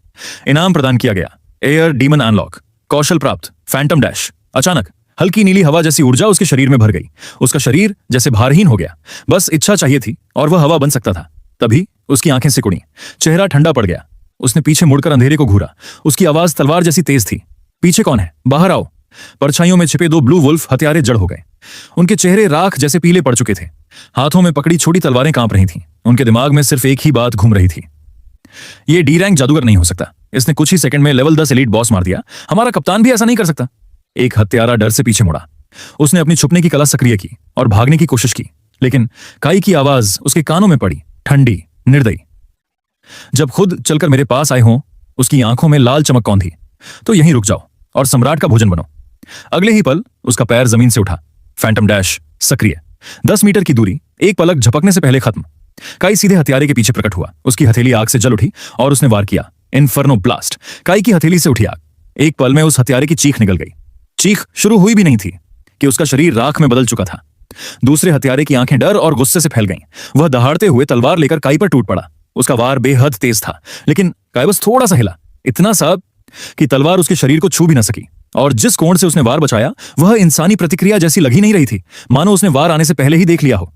इनाम प्रदान किया गया, एयर डीमन अनलॉक। कौशल प्राप्त, फैंटम डैश। अचानक हल्की नीली हवा जैसी ऊर्जा उसके शरीर में भर गई। उसका शरीर जैसे भारहीन हो गया। बस इच्छा चाहिए थी और वह हवा बन सकता था। तभी उसकी आंखें सिकुड़ी, चेहरा ठंडा पड़ गया। उसने पीछे मुड़कर अंधेरे को घूरा। उसकी आवाज तलवार जैसी तेज थी। पीछे कौन है? बाहर आओ। परछाइयों में छिपे 2 ब्लू वुल्फ हथियारे जड़ हो गए। उनके चेहरे राख जैसे पीले पड़ चुके थे। हाथों में पकड़ी छोटी तलवारें कांप रही थीं। उनके दिमाग में सिर्फ एक ही बात घूम रही थी, ये डी रैंक जादूगर नहीं हो सकता। इसने कुछ ही सेकंड में लेवल 10 एलीट बॉस मार दिया। हमारा कप्तान भी ऐसा नहीं कर सकता। एक हत्यारा डर से पीछे मुड़ा। उसने अपनी छुपने की कला सक्रिय की और भागने की कोशिश की, लेकिन काई की आवाज उसके कानों में पड़ी, ठंडी, निर्दयी। जब खुद चलकर मेरे पास आए हों, उसकी आंखों में लाल चमक कौंधी। तो यहीं रुक जाओ और सम्राट का भोजन बनो। अगले ही पल उसका पैर जमीन से उठा। फैंटम डैश सक्रिय। 10 मीटर की दूरी एक पलक झपकने से पहले खत्म। काई सीधे हथियारे के पीछे प्रकट हुआ। उसकी हथेली आग से जल उठी और उसने वार किया। Inferno blast. काई की हथेली से उठी आग। एक पल में उस हथियारे की चीख निकल गई। चीख शुरू हुई भी नहीं थी कि उसका शरीर राख में बदल चुका था। दूसरे हथियारे की आंखें डर और गुस्से से फैल गईं। वह दहाड़ते हुए तलवार लेकर काई पर टूट पड़ा। उसका वार बेहद तेज था, लेकिन काई बस थोड़ा सा हिला, इतना सा कि तलवार उसके शरीर को छू भी न सकी। और जिस कोण से उसने वार बचाया वह इंसानी प्रतिक्रिया जैसी लगी नहीं रही थी, मानो उसने वार आने से पहले ही देख लिया हो।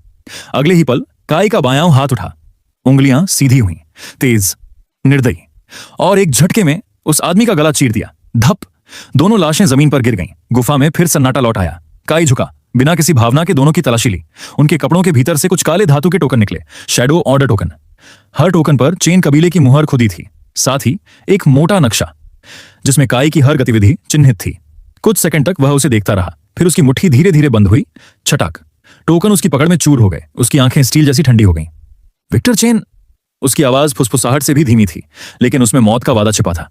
अगले ही पल काई का बायां हाथ उठा। उंगलियां सीधी हुईं, तेज, निर्दयी, और एक झटके में उस आदमी का गला चीर दिया। धप। दोनों लाशें जमीन पर गिर गईं। गुफा में फिर सन्नाटा लौट आया। काई झुका, बिना किसी भावना के दोनों की तलाशी ली। उनके कपड़ों के भीतर से कुछ काले धातु के टोकन निकले। Shadow order token. हर टोकन पर चेन कबीले की मुहर खुदी थी, साथ ही एक मोटा नक्शा जिसमें काई की हर गतिविधि चिन्हित थी। कुछ सेकंड तक वह उसे देखता रहा, फिर उसकी मुट्ठी धीरे धीरे बंद हुई। छटाक। टोकन उसकी पकड़ में चूर हो गए। उसकी आंखें स्टील जैसी ठंडी हो गईं। Victor Chen. उसकी आवाज फुसफुसाहट से भी धीमी थी, लेकिन उसमें मौत का वादा छिपा था।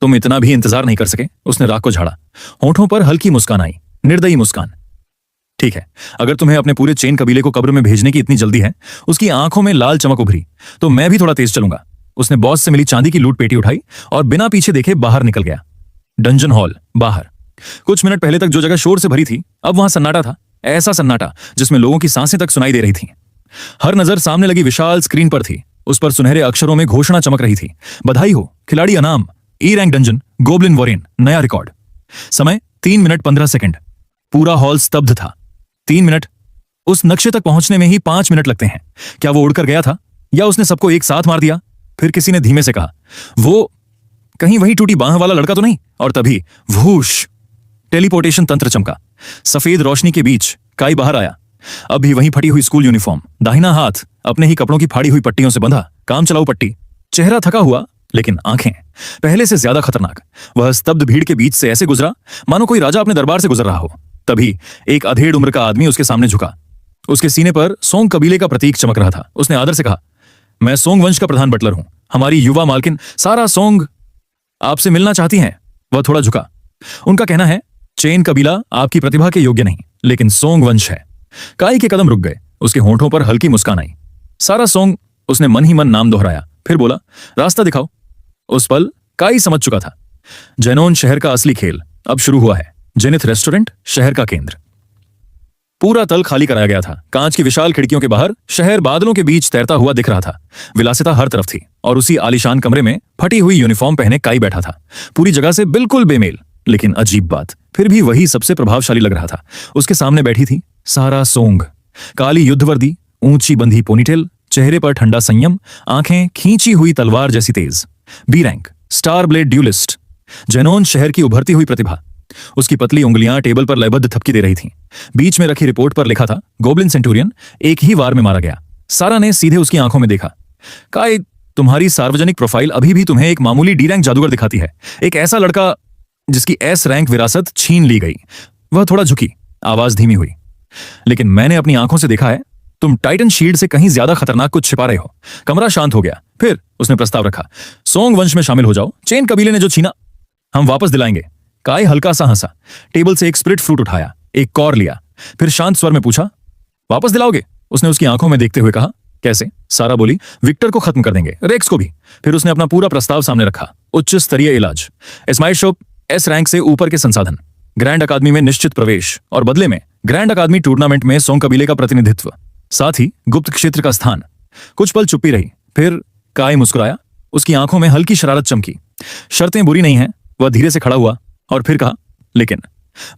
तुम इतना भी इंतजार नहीं कर सके? उसने राख को झाड़ा। होठों पर हल्की मुस्कान आई, निर्दयी मुस्कान। ठीक है, अगर तुम्हें अपने पूरे चेन कबीले को कब्र में भेजने की इतनी जल्दी है। उसकी आंखों में लाल चमक उभरी। तो मैं भी थोड़ा तेज चलूंगा। उसने बॉस से मिली चांदी की लूट पेटी उठाई और बिना पीछे देखे बाहर निकल गया। डंजन हॉल बाहर। कुछ मिनट पहले तक जो जगह शोर से भरी थी, अब वहां सन्नाटा था। ऐसा सन्नाटा जिसमें लोगों की सांसें तक सुनाई दे रही थीं। हर नजर सामने लगी विशाल स्क्रीन पर थी। उस पर सुनहरे अक्षरों में घोषणा चमक रही थी। बधाई हो, खिलाड़ी अनाम, E rank dungeon, goblin Warren, नया रिकॉर्ड। समय 3 मिनट 15 सेकंड। पूरा हॉल स्तब्ध था। 3 मिनट। उस नक्शे तक पहुंचने में ही 5 मिनट लगते हैं। क्या वो उड़कर गया था, या उसने सबको एक साथ मार दिया? फिर किसी ने धीमे से कहा, वो कहीं वही टूटी बाह वाला लड़का तो नहीं? और तभी वूश, टेलीपोर्टेशन तंत्र चमका। सफेद रोशनी के बीच काई बाहर आया। अब भी वही फटी हुई स्कूल यूनिफॉर्म, दाहिना हाथ अपने ही कपड़ों की फाड़ी हुई पट्टियों से बंधा, काम चलाऊ पट्टी। चेहरा थका हुआ, लेकिन आंखें पहले से ज्यादा खतरनाक। वह स्तब्ध भीड़ के बीच से ऐसे गुजरा मानो कोई राजा अपने दरबार से गुजर रहा हो। तभी एक अधेड़ उम्र का आदमी उसके सामने झुका। उसके सीने पर सोंग कबीले का प्रतीक चमक रहा था। उसने आदर से कहा, मैं सोंग वंश का प्रधान बटलर हूं। हमारी युवा मालकिन सारा सोंग आपसे मिलना चाहती हैं। वह थोड़ा झुका। उनका कहना है, चेन कबीला आपकी प्रतिभा के योग्य नहीं, लेकिन सोंग वंश है। काई के कदम रुक गए। उसके होंठों पर हल्की मुस्कान आई। सारा सोंग। उसने मन ही मन नाम दोहराया, फिर बोला, रास्ता दिखाओ। उस पल काई समझ चुका था, जेनोन शहर का असली खेल अब शुरू हुआ है। जेनिथ रेस्टोरेंट शहर का केंद्र। पूरा तल खाली कराया गया था। कांच की विशाल खिड़कियों के बाहर शहर बादलों के बीच तैरता हुआ दिख रहा था। विलासिता हर तरफ थी, और उसी आलीशान कमरे में फटी हुई यूनिफॉर्म पहने काई बैठा था। पूरी जगह से बिल्कुल बेमेल, लेकिन अजीब बात, फिर भी वही सबसे प्रभावशाली लग रहा था। उसके सामने बैठी थी सारा सोंग। काली युद्धवर्दी, ऊंची बंधी पोनीटेल, चेहरे पर ठंडा संयम, आंखें खींची हुई तलवार जैसी तेज। B rank, star blade duelist, जेनोन शहर की उभरती हुई प्रतिभा। उसकी पतली उंगलियां टेबल पर लयबद्ध थपकी दे रही थीं। बीच में रखी रिपोर्ट पर लिखा था, गोब्लिन सेंटूरियन एक ही वार में मारा गया। सारा ने सीधे उसकी आंखों में देखा। काई, तुम्हारी सार्वजनिक प्रोफाइल अभी भी तुम्हें एक मामूली डी रैंक जादूगर दिखाती है। एक ऐसा लड़का जिसकी एस रैंक विरासत छीन ली गई। वह थोड़ा झुकी, आवाज धीमी हुई, लेकिन मैंने अपनी आंखों से देखा है, तुम टाइटन शील्ड से कहीं ज्यादा खतरनाक कुछ छिपा रहे हो। कमरा शांत हो गया। फिर उसने प्रस्ताव रखा, सोंग वंश में शामिल हो जाओ। चेन कबीले ने जो छीना हम वापस दिलाएंगे। काई हल्का सा हंसा। टेबल से एक स्प्रिट फ्रूट उठाया, एक कौर लिया, फिर शांत स्वर में पूछा, वापस दिलाओगे? उसने उसकी आंखों में देखते हुए कहा, कैसे? सारा बोली, विक्टर को खत्म कर देंगे, रेक्स को भी। फिर उसने अपना पूरा प्रस्ताव सामने रखा। उच्च स्तरीय इलाज, स्माइल शॉप, एस रैंक से ऊपर के संसाधन, ग्रैंड अकादमी में निश्चित प्रवेश, और बदले में ग्रैंड अकादमी टूर्नामेंट में सोंग कबीले का प्रतिनिधित्व, साथ ही गुप्त क्षेत्र का स्थान। कुछ पल चुप्पी रही, फिर काई मुस्कुराया। उसकी आंखों में हल्की शरारत चमकी। शर्तें बुरी नहीं हैं। वह धीरे से खड़ा हुआ और फिर कहा, लेकिन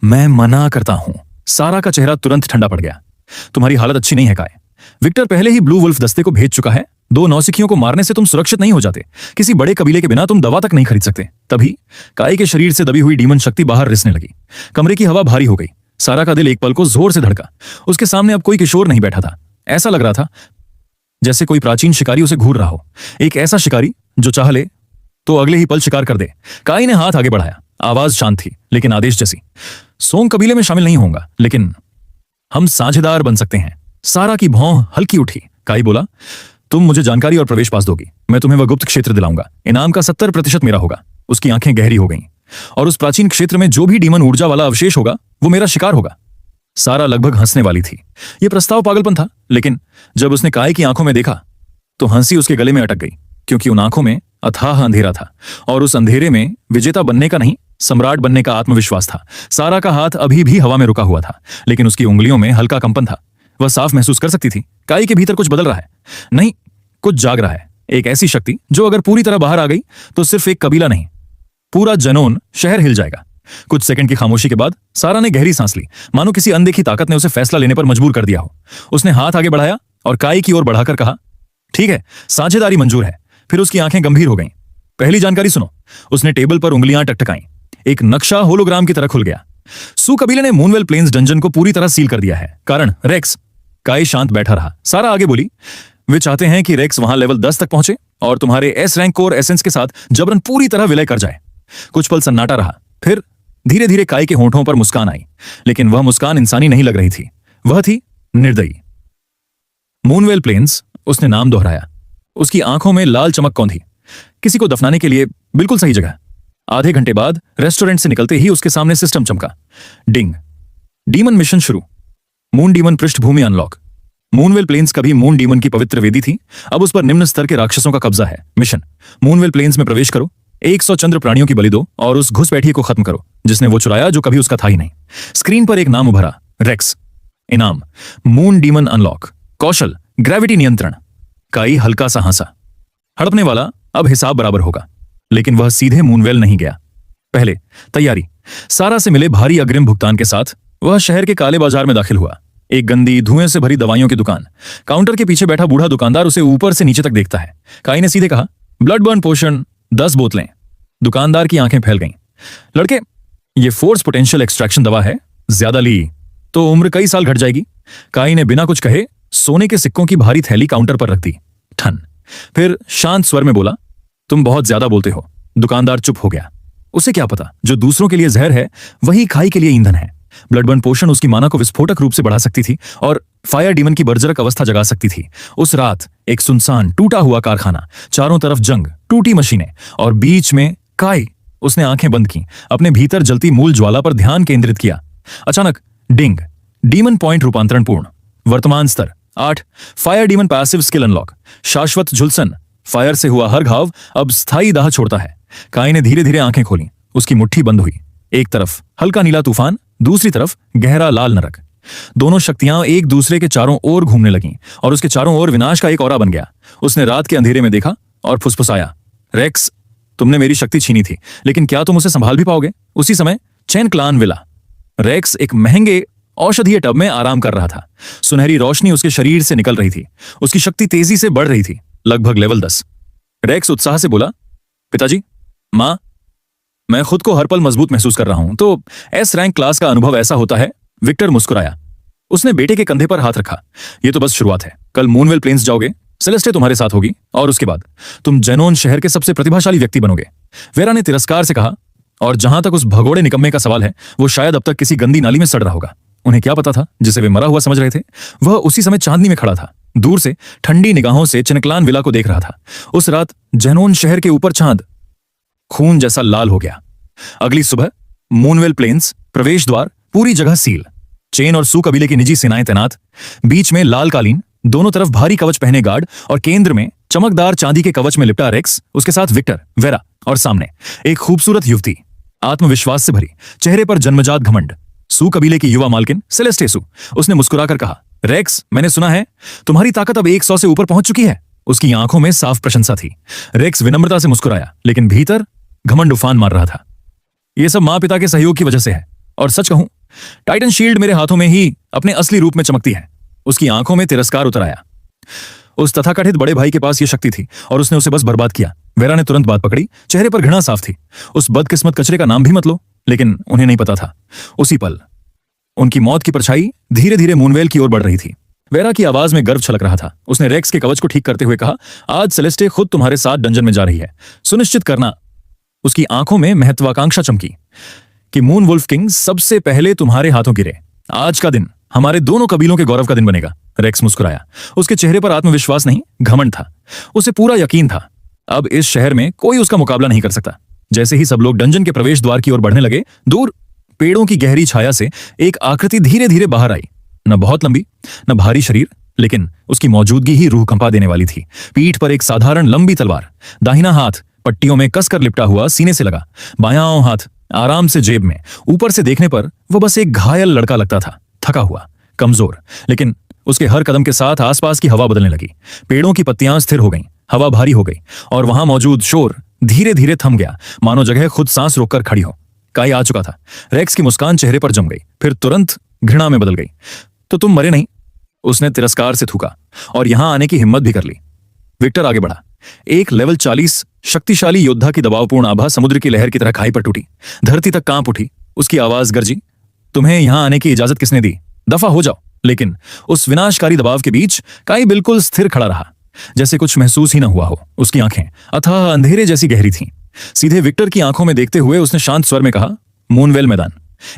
मैं मना करता हूं। सारा का चेहरा तुरंत ठंडा पड़ गया। तुम्हारी हालत अच्छी नहीं है काई। विक्टर पहले ही ब्लू वुल्फ दस्ते को भेज चुका है। 2 नौसिखियों को मारने से तुम सुरक्षित नहीं हो जाते। किसी बड़े कबीले के बिना तुम दवा तक नहीं खरीद सकते। तभी काई के शरीर से दबी हुई डीमन शक्ति बाहर रिसने लगी। कमरे की हवा भारी हो गई। सारा का दिल एक पल को जोर से धड़का। उसके सामने अब कोई किशोर नहीं बैठा था। ऐसा लग रहा था जैसे कोई प्राचीन शिकारी उसे घूर रहा हो। एक ऐसा शिकारी जो चाह ले तो अगले ही पल शिकार कर दे। काई ने हाथ आगे बढ़ाया। आवाज शांत थी, लेकिन आदेश जैसी। सोंग कबीले में शामिल नहीं होऊंगा, लेकिन हम साझेदार बन सकते हैं। सारा की भौं हल्की उठी। काई बोला, तुम मुझे जानकारी और प्रवेश पास दोगी, मैं तुम्हें वह गुप्त क्षेत्र दिलाऊंगा। इनाम का 70% मेरा होगा। उसकी आंखें गहरी हो गईं। और उस प्राचीन क्षेत्र में जो भी डीमन ऊर्जा वाला अवशेष होगा वो मेरा शिकार होगा। सारा लगभग हंसने वाली थी। यह प्रस्ताव पागलपन था, लेकिन जब उसने काय की आंखों में देखा तो हंसी उसके गले में अटक गई, क्योंकि उन आंखों में अथाह अंधेरा था और उस अंधेरे में विजेता बनने का नहीं, सम्राट बनने का आत्मविश्वास था। सारा का हाथ अभी भी हवा में रुका हुआ था, लेकिन उसकी उंगलियों में हल्का कंपन था। वह साफ महसूस कर सकती थी काय के भीतर कुछ बदल रहा है, नहीं कुछ जाग रहा है। एक ऐसी शक्ति जो अगर पूरी तरह बाहर आ गई तो सिर्फ एक कबीला नहीं, पूरा जनोन शहर हिल जाएगा। कुछ सेकंड की खामोशी के बाद सारा ने गहरी सांस ली, मानो किसी अनदेखी ताकत ने उसे फैसला लेने पर मजबूर कर दिया हो। उसने हाथ आगे बढ़ाया और काय की ओर बढ़ाकर कहा, ठीक है, साझेदारी मंजूर है। फिर उसकी आंखें गंभीर हो गईं। पहली जानकारी सुनो। उसने टेबल पर उंगलियां टकटकाईं। एक नक्शा होलोग्राम की तरह खुल गया। सू कबीले ने मूनवेल प्लेन्स डंजन को पूरी तरह सील कर दिया है। कारण रेक्स। काय शांत बैठा रहा। सारा आगे बोली, वे चाहते हैं कि रेक्स वहां लेवल 10 तक पहुंचे और तुम्हारे एस रैंक कोर एसेंस के साथ जबरन पूरी तरह विलय कर जाए। कुछ पल सन्नाटा रहा, फिर धीरे धीरे काय के होंठों पर मुस्कान आई, लेकिन वह मुस्कान इंसानी नहीं लग रही थी, वह थी निर्दयी। मूनवेल प्लेन्स, उसने नाम दोहराया। उसकी आंखों में लाल चमक कौन थी? किसी को दफनाने के लिए बिल्कुल सही जगह। आधे घंटे बाद रेस्टोरेंट से निकलते ही उसके सामने सिस्टम चमका। डिंग। डीमन मिशन शुरू। मून डीमन पृष्ठभूमि अनलॉक। मूनवेल प्लेन्स कभी मून डीमन की पवित्र वेदी थी, अब उस पर निम्न स्तर के राक्षसों का कब्जा है। मिशन, मूनवेल प्लेन्स में प्रवेश करो, 100 चंद्र प्राणियों की बलि दो और उस घुसपैठिए को खत्म करो जिसने वो चुराया जो कभी उसका था ही नहीं। स्क्रीन पर एक नाम उभरा, रेक्स। इनाम, मून डीमन अनलॉक। कौशल, ग्रेविटी नियंत्रण। काई हल्का सा हंसा। हड़पने वाला अब हिसाब बराबर होगा, लेकिन वह सीधे मूनवेल नहीं गया। पहले तैयारी। सारा से मिले भारी अग्रिम भुगतान के साथ वह शहर के काले बाजार में दाखिल हुआ। एक गंदी धुएं से भरी दवाइयों की दुकान। काउंटर के पीछे बैठा बूढ़ा दुकानदार उसे ऊपर से नीचे तक देखता है। काई ने सीधे कहा, ब्लड बर्न पोशन 10 बोतलें। दुकानदार की आंखें फैल गईं। लड़के, ये फोर्स पोटेंशियल एक्सट्रैक्शन दवा है, ज्यादा ली तो उम्र कई साल घट जाएगी। काई ने बिना कुछ कहे सोने के सिक्कों की भारी थैली काउंटर पर रख दी। ठन। फिर शांत स्वर में बोला, तुम बहुत ज्यादा बोलते हो। दुकानदार चुप हो गया। उसे क्या पता, जो दूसरों के लिए जहर है वही खाई के लिए ईंधन है। ब्लड बर्न पोशन उसकी माना को विस्फोटक रूप से बढ़ा सकती थी और फायर डीमन की बर्जरक अवस्था जगा सकती थी। उस रात एक सुनसान टूटा हुआ कारखाना, चारों तरफ जंग, टूटी मशीनें और बीच में काय। उसने आंखें बंद की, अपने भीतर जलती मूल ज्वाला पर ध्यान केंद्रित किया। अचानक डिंग। डीमन पॉइंट रूपांतरण पूर्ण। वर्तमान स्तर 8। Fire demon passive skill unlock. शाश्वत झुलसन। फायर से हुआ हर घाव अब स्थायी दाह छोड़ता है। काय ने धीरे धीरे आंखें खोली। उसकी मुट्ठी बंद हुई। एक तरफ हल्का नीला तूफान, दूसरी तरफ गहरा लाल नरक। दोनों शक्तियां एक दूसरे के चारों ओर घूमने लगीं और उसके चारों ओर विनाश का एक औरा बन गया। उसने रात के अंधेरे में देखा और फुसफुसाया, रेक्स, तुमने मेरी शक्ति छीनी थी, लेकिन क्या तुम उसे संभाल भी पाओगे? उसी समय चैन क्लान विला। रेक्स एक महंगे औषधीय टब में आराम कर रहा था। सुनहरी रोशनी उसके शरीर से निकल रही थी। उसकी शक्ति तेजी से बढ़ रही थी, लगभग लेवल 10। रेक्स उत्साह से बोला, पिताजी, मां, मैं खुद को हर पल मजबूत महसूस कर रहा हूं। तो एस रैंक क्लास का अनुभव ऐसा होता है? विक्टर मुस्कुराया। उसने बेटे के कंधे पर हाथ रखा। यह तो बस शुरुआत है। कल मूनवेल प्लेन्स जाओगे, सेलेस्टे तुम्हारे साथ होगी और उसके बाद तुम जेनोन शहर के सबसे प्रतिभाशाली व्यक्ति बनोगे। वेरा ने तिरस्कार से कहा, और जहां तक उस भगोड़े निकम्मे का सवाल है, वो शायद अब तक किसी गंदी नाली में सड़ रहा होगा। उन्हें क्या पता था जिसे वे मरा हुआ समझ रहे थे? वह उसी समय चांदनी में खड़ा था, दूर से ठंडी निगाहों से चिनक्लान विला को देख रहा था। उस रात जेनोन शहर के ऊपर चांद खून जैसा लाल हो गया। अगली सुबह मूनवेल प्लेन्स, प्रवेश द्वार, पूरी जगह सील। चेन और सू कबीले की निजी सेनाएं तैनात। बीच में लाल कालीन, दोनों तरफ भारी कवच पहने गार्ड और केंद्र में चमकदार चांदी के कवच में लिपटा रेक्स, उसके साथ विक्टर, वेरा और सामने एक खूबसूरत युवती, आत्मविश्वास से भरी, चेहरे पर जन्मजात घमंड। सू कबीले की युवा मालकिन सेलेस्टे सू। उसने मुस्कुराकर कहा, रेक्स, मैंने सुना है तुम्हारी ताकत अब 100 से ऊपर पहुंच चुकी है। उसकी आंखों में साफ प्रशंसा थी। रेक्स विनम्रता से मुस्कुराया, लेकिन भीतर घमंड उफान मार रहा था। यह सब मां पिता के सहयोग की वजह से है, और सच कहूं, टाइटन शील्ड मेरे हाथों में ही अपने असली रूप में चमकती है। उसकी आंखों में तिरस्कार उतर आया। उस तथाकथित बड़े भाई के पास यह शक्ति थी और उसने उसे बस बर्बाद किया। वेरा ने तुरंत बात पकड़ी, चेहरे पर घृणा साफ थी। उस बदकिस्मत कचरे का नाम भी मत लो। लेकिन उन्हें नहीं पता था, उसी पल उनकी मौत की परछाई धीरे धीरे मूनवेल की ओर बढ़ रही थी। वेरा की आवाज में गर्व छलक रहा था। उसने रेक्स के कवच को ठीक करते हुए कहा, आज सेलेस्टे खुद तुम्हारे साथ डंजन में जा रही है, सुनिश्चित करना। उसकी आंखों में महत्वाकांक्षा चमकी कि मून वुल्फ किंग सबसे पहले तुम्हारे हाथों गिरे। आज का दिन हमारे दोनों कबीलों के गौरव का दिन बनेगा। रेक्स मुस्कुराया। उसके चेहरे पर आत्मविश्वास नहीं, घमंड था। उसे पूरा यकीन था अब इस शहर में कोई उसका मुकाबला नहीं कर सकता। जैसे ही सब लोग डंजन के प्रवेश द्वार की ओर बढ़ने लगे, दूर पेड़ों की गहरी छाया से एक आकृति धीरे धीरे बाहर आई। न बहुत लंबी, न भारी शरीर, लेकिन उसकी मौजूदगी ही रूह कंपा देने वाली थी। पीठ पर एक साधारण लंबी तलवार, दाहिना हाथ पट्टियों में कसकर लिपटा हुआ सीने से लगा, बायां हाथ आराम से जेब में। ऊपर से देखने पर वो बस एक घायल लड़का लगता था, थका हुआ, कमजोर। लेकिन उसके हर कदम के साथ आसपास की हवा बदलने लगी। पेड़ों की पत्तियां स्थिर हो गईं, हवा भारी हो गई और वहां मौजूद शोर धीरे धीरे थम गया, मानो जगह खुद सांस रोककर खड़ी हो। काई आ चुका था। रेक्स की मुस्कान चेहरे पर जम गई, फिर तुरंत घृणा में बदल गई। तो तुम मरे नहीं? उसने तिरस्कार से थूका और यहां आने की हिम्मत भी कर ली। विक्टर आगे बढ़ा। एक लेवल 40 शक्तिशाली योद्धा की दबावपूर्ण आभा समुद्र की लहर की तरह खाई पर टूटी। धरती तक कांप उठी। उसकी आवाज गरजी, तुम्हें यहां आने की इजाजत किसने दी? दफा हो जाओ। लेकिन उस विनाशकारी दबाव के बीच काई बिल्कुल स्थिर खड़ा रहा, जैसे कुछ महसूस ही न हुआ हो। उसकी आंखें अथाह अंधेरे जैसी गहरी थीं। सीधे विक्टर की आंखों में देखते हुए उसने शांत स्वर में कहा, मूनवेल मैदान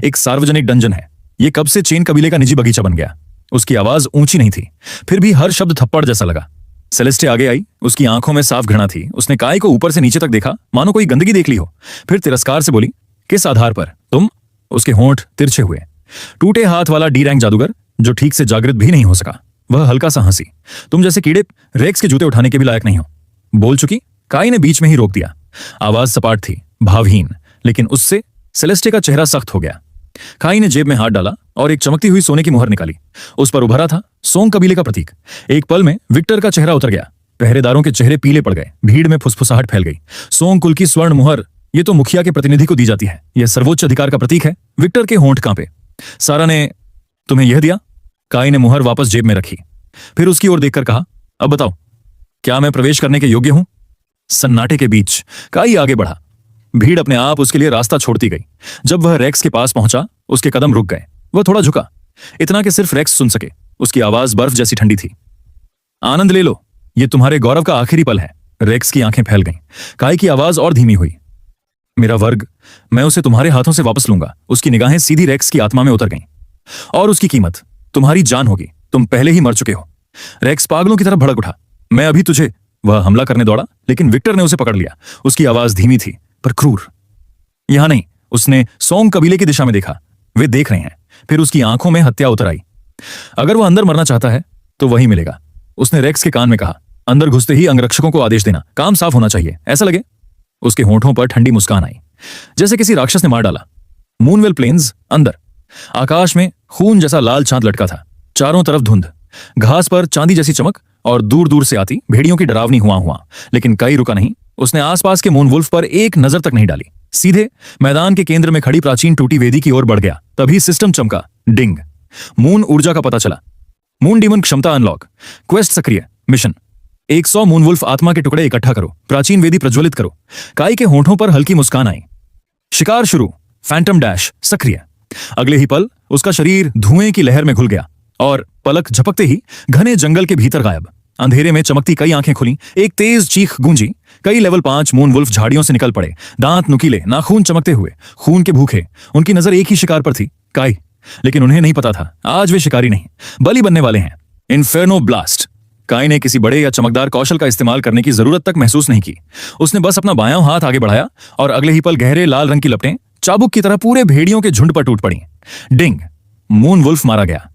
एक सार्वजनिक डंजन है। यह कब से चेन कबीले का निजी बगीचा बन गया? उसकी आवाज ऊंची नहीं थी, फिर भी हर शब्द थप्पड़ जैसा लगा। सेलेस्टे आगे आई। उसकी आंखों में साफ घृणा थी। उसने काई को ऊपर से नीचे तक देखा, मानो कोई गंदगी देख ली हो। फिर तिरस्कार से बोली, किस आधार पर तुम? उसके होंठ तिरछे हुए। टूटे हाथ वाला डी रैंक जादूगर जो ठीक से जागृत भी नहीं हो सका। वह हल्का सा हंसी, तुम जैसे कीड़े रेक्स के जूते उठाने के भी लायक नहीं हो। बोल चुकी? काई ने बीच में ही रोक दिया। आवाज सपाट थी, भावहीन, लेकिन उससे सेलेस्टे का चेहरा सख्त हो गया। काई ने जेब में हाथ डाला और एक चमकती हुई सोने की मुहर निकाली। उस पर उभरा था सोंग कबीले का प्रतीक। एक पल में विक्टर का चेहरा उतर गया। पहरेदारों के चेहरे पीले पड़ गए। भीड़ में फुसफुसाहट फैल गई। सोंग कुल की स्वर्ण मुहर, ये तो मुखिया के प्रतिनिधि को दी जाती है। यह सर्वोच्च अधिकार का प्रतीक है। विक्टर के होंठ कांपे। सारा ने तुम्हें यह दिया? काई ने मुहर वापस जेब में रखी, फिर उसकी ओर देखकर कहा, अब बताओ, क्या मैं प्रवेश करने के योग्य हूं? सन्नाटे के बीच काई आगे बढ़ा। भीड़ अपने आप उसके लिए रास्ता छोड़ती गई। जब वह रेक्स के पास पहुंचा, उसके कदम रुक गए। वह थोड़ा झुका, इतना कि सिर्फ रेक्स सुन सके। उसकी आवाज बर्फ जैसी ठंडी थी। आनंद ले लो, यह तुम्हारे गौरव का आखिरी पल है। रेक्स की आंखें फैल गईं। काई की आवाज और धीमी हुई, मेरा वर्ग, मैं उसे तुम्हारे हाथों से वापस लूंगा। उसकी निगाहें सीधी रेक्स की आत्मा में उतर गईं। और उसकी कीमत तुम्हारी जान होगी। तुम पहले ही मर चुके हो। रेक्स पागलों की तरफ भड़क उठा, मैं अभी तुझे। वह हमला करने दौड़ा, लेकिन विक्टर ने उसे पकड़ लिया। उसकी आवाज धीमी थी पर क्रूर। यहां नहीं। उसने सोंग कबीले की दिशा में देखा। वे देख रहे हैं। फिर उसकी आंखों में हत्या उतर आई। अगर वह अंदर मरना चाहता है तो वही मिलेगा। उसने रेक्स के कान में कहा, अंदर घुसते ही अंगरक्षकों को आदेश देना, काम साफ होना चाहिए, ऐसा लगे। उसके होंठों पर ठंडी मुस्कान आई, जैसे किसी राक्षस ने मार डाला। मूनवेल प्लेन्स अंदर। आकाश में खून जैसा लाल चांद लटका था। चारों तरफ धुंध, घास पर चांदी जैसी चमक और दूर दूर से आती भेड़ियों की डरावनी हुआ। लेकिन काई रुका नहीं। उसने आसपास के मून वुल्फ पर एक नजर तक नहीं डाली। सीधे मैदान के केंद्र में खड़ी प्राचीन टूटी वेदी की ओर बढ़ गया। तभी सिस्टम चमका। डिंग। मून ऊर्जा का पता चला। मून डीमन क्षमता अनलॉक। क्वेस्ट सक्रिय। मिशन 100 मून वुल्फ आत्मा के टुकड़े इकट्ठा करो, प्राचीन वेदी प्रज्वलित करो। काई के होंठों पर हल्की मुस्कान आई। शिकार शुरू। फैंटम डैश सक्रिय। अगले ही पल उसका शरीर धुएं की लहर में घुल गया और पलक झपकते ही घने जंगल के भीतर गायब। अंधेरे में चमकती कई आंखें खुली। एक तेज चीख गूंजी। कई लेवल 5 मून वुल्फ झाड़ियों से निकल पड़े, दांत नुकीले, नाखून चमकते हुए, खून के भूखे। उनकी नजर एक ही शिकार पर थी, काई। लेकिन उन्हें नहीं पता था आज वे शिकारी नहीं, बलि बनने वाले हैं। इन्फेर्नो ब्लास्ट। काई ने किसी बड़े या चमकदार कौशल का इस्तेमाल करने की जरूरत तक महसूस नहीं की। उसने बस अपना बायां हाथ आगे बढ़ाया और अगले ही पल गहरे लाल रंग की लपटें चाबुक की तरह पूरे भेड़ियों के झुंड पर टूट पड़ी। डिंग। मून वुल्फ मारा गया।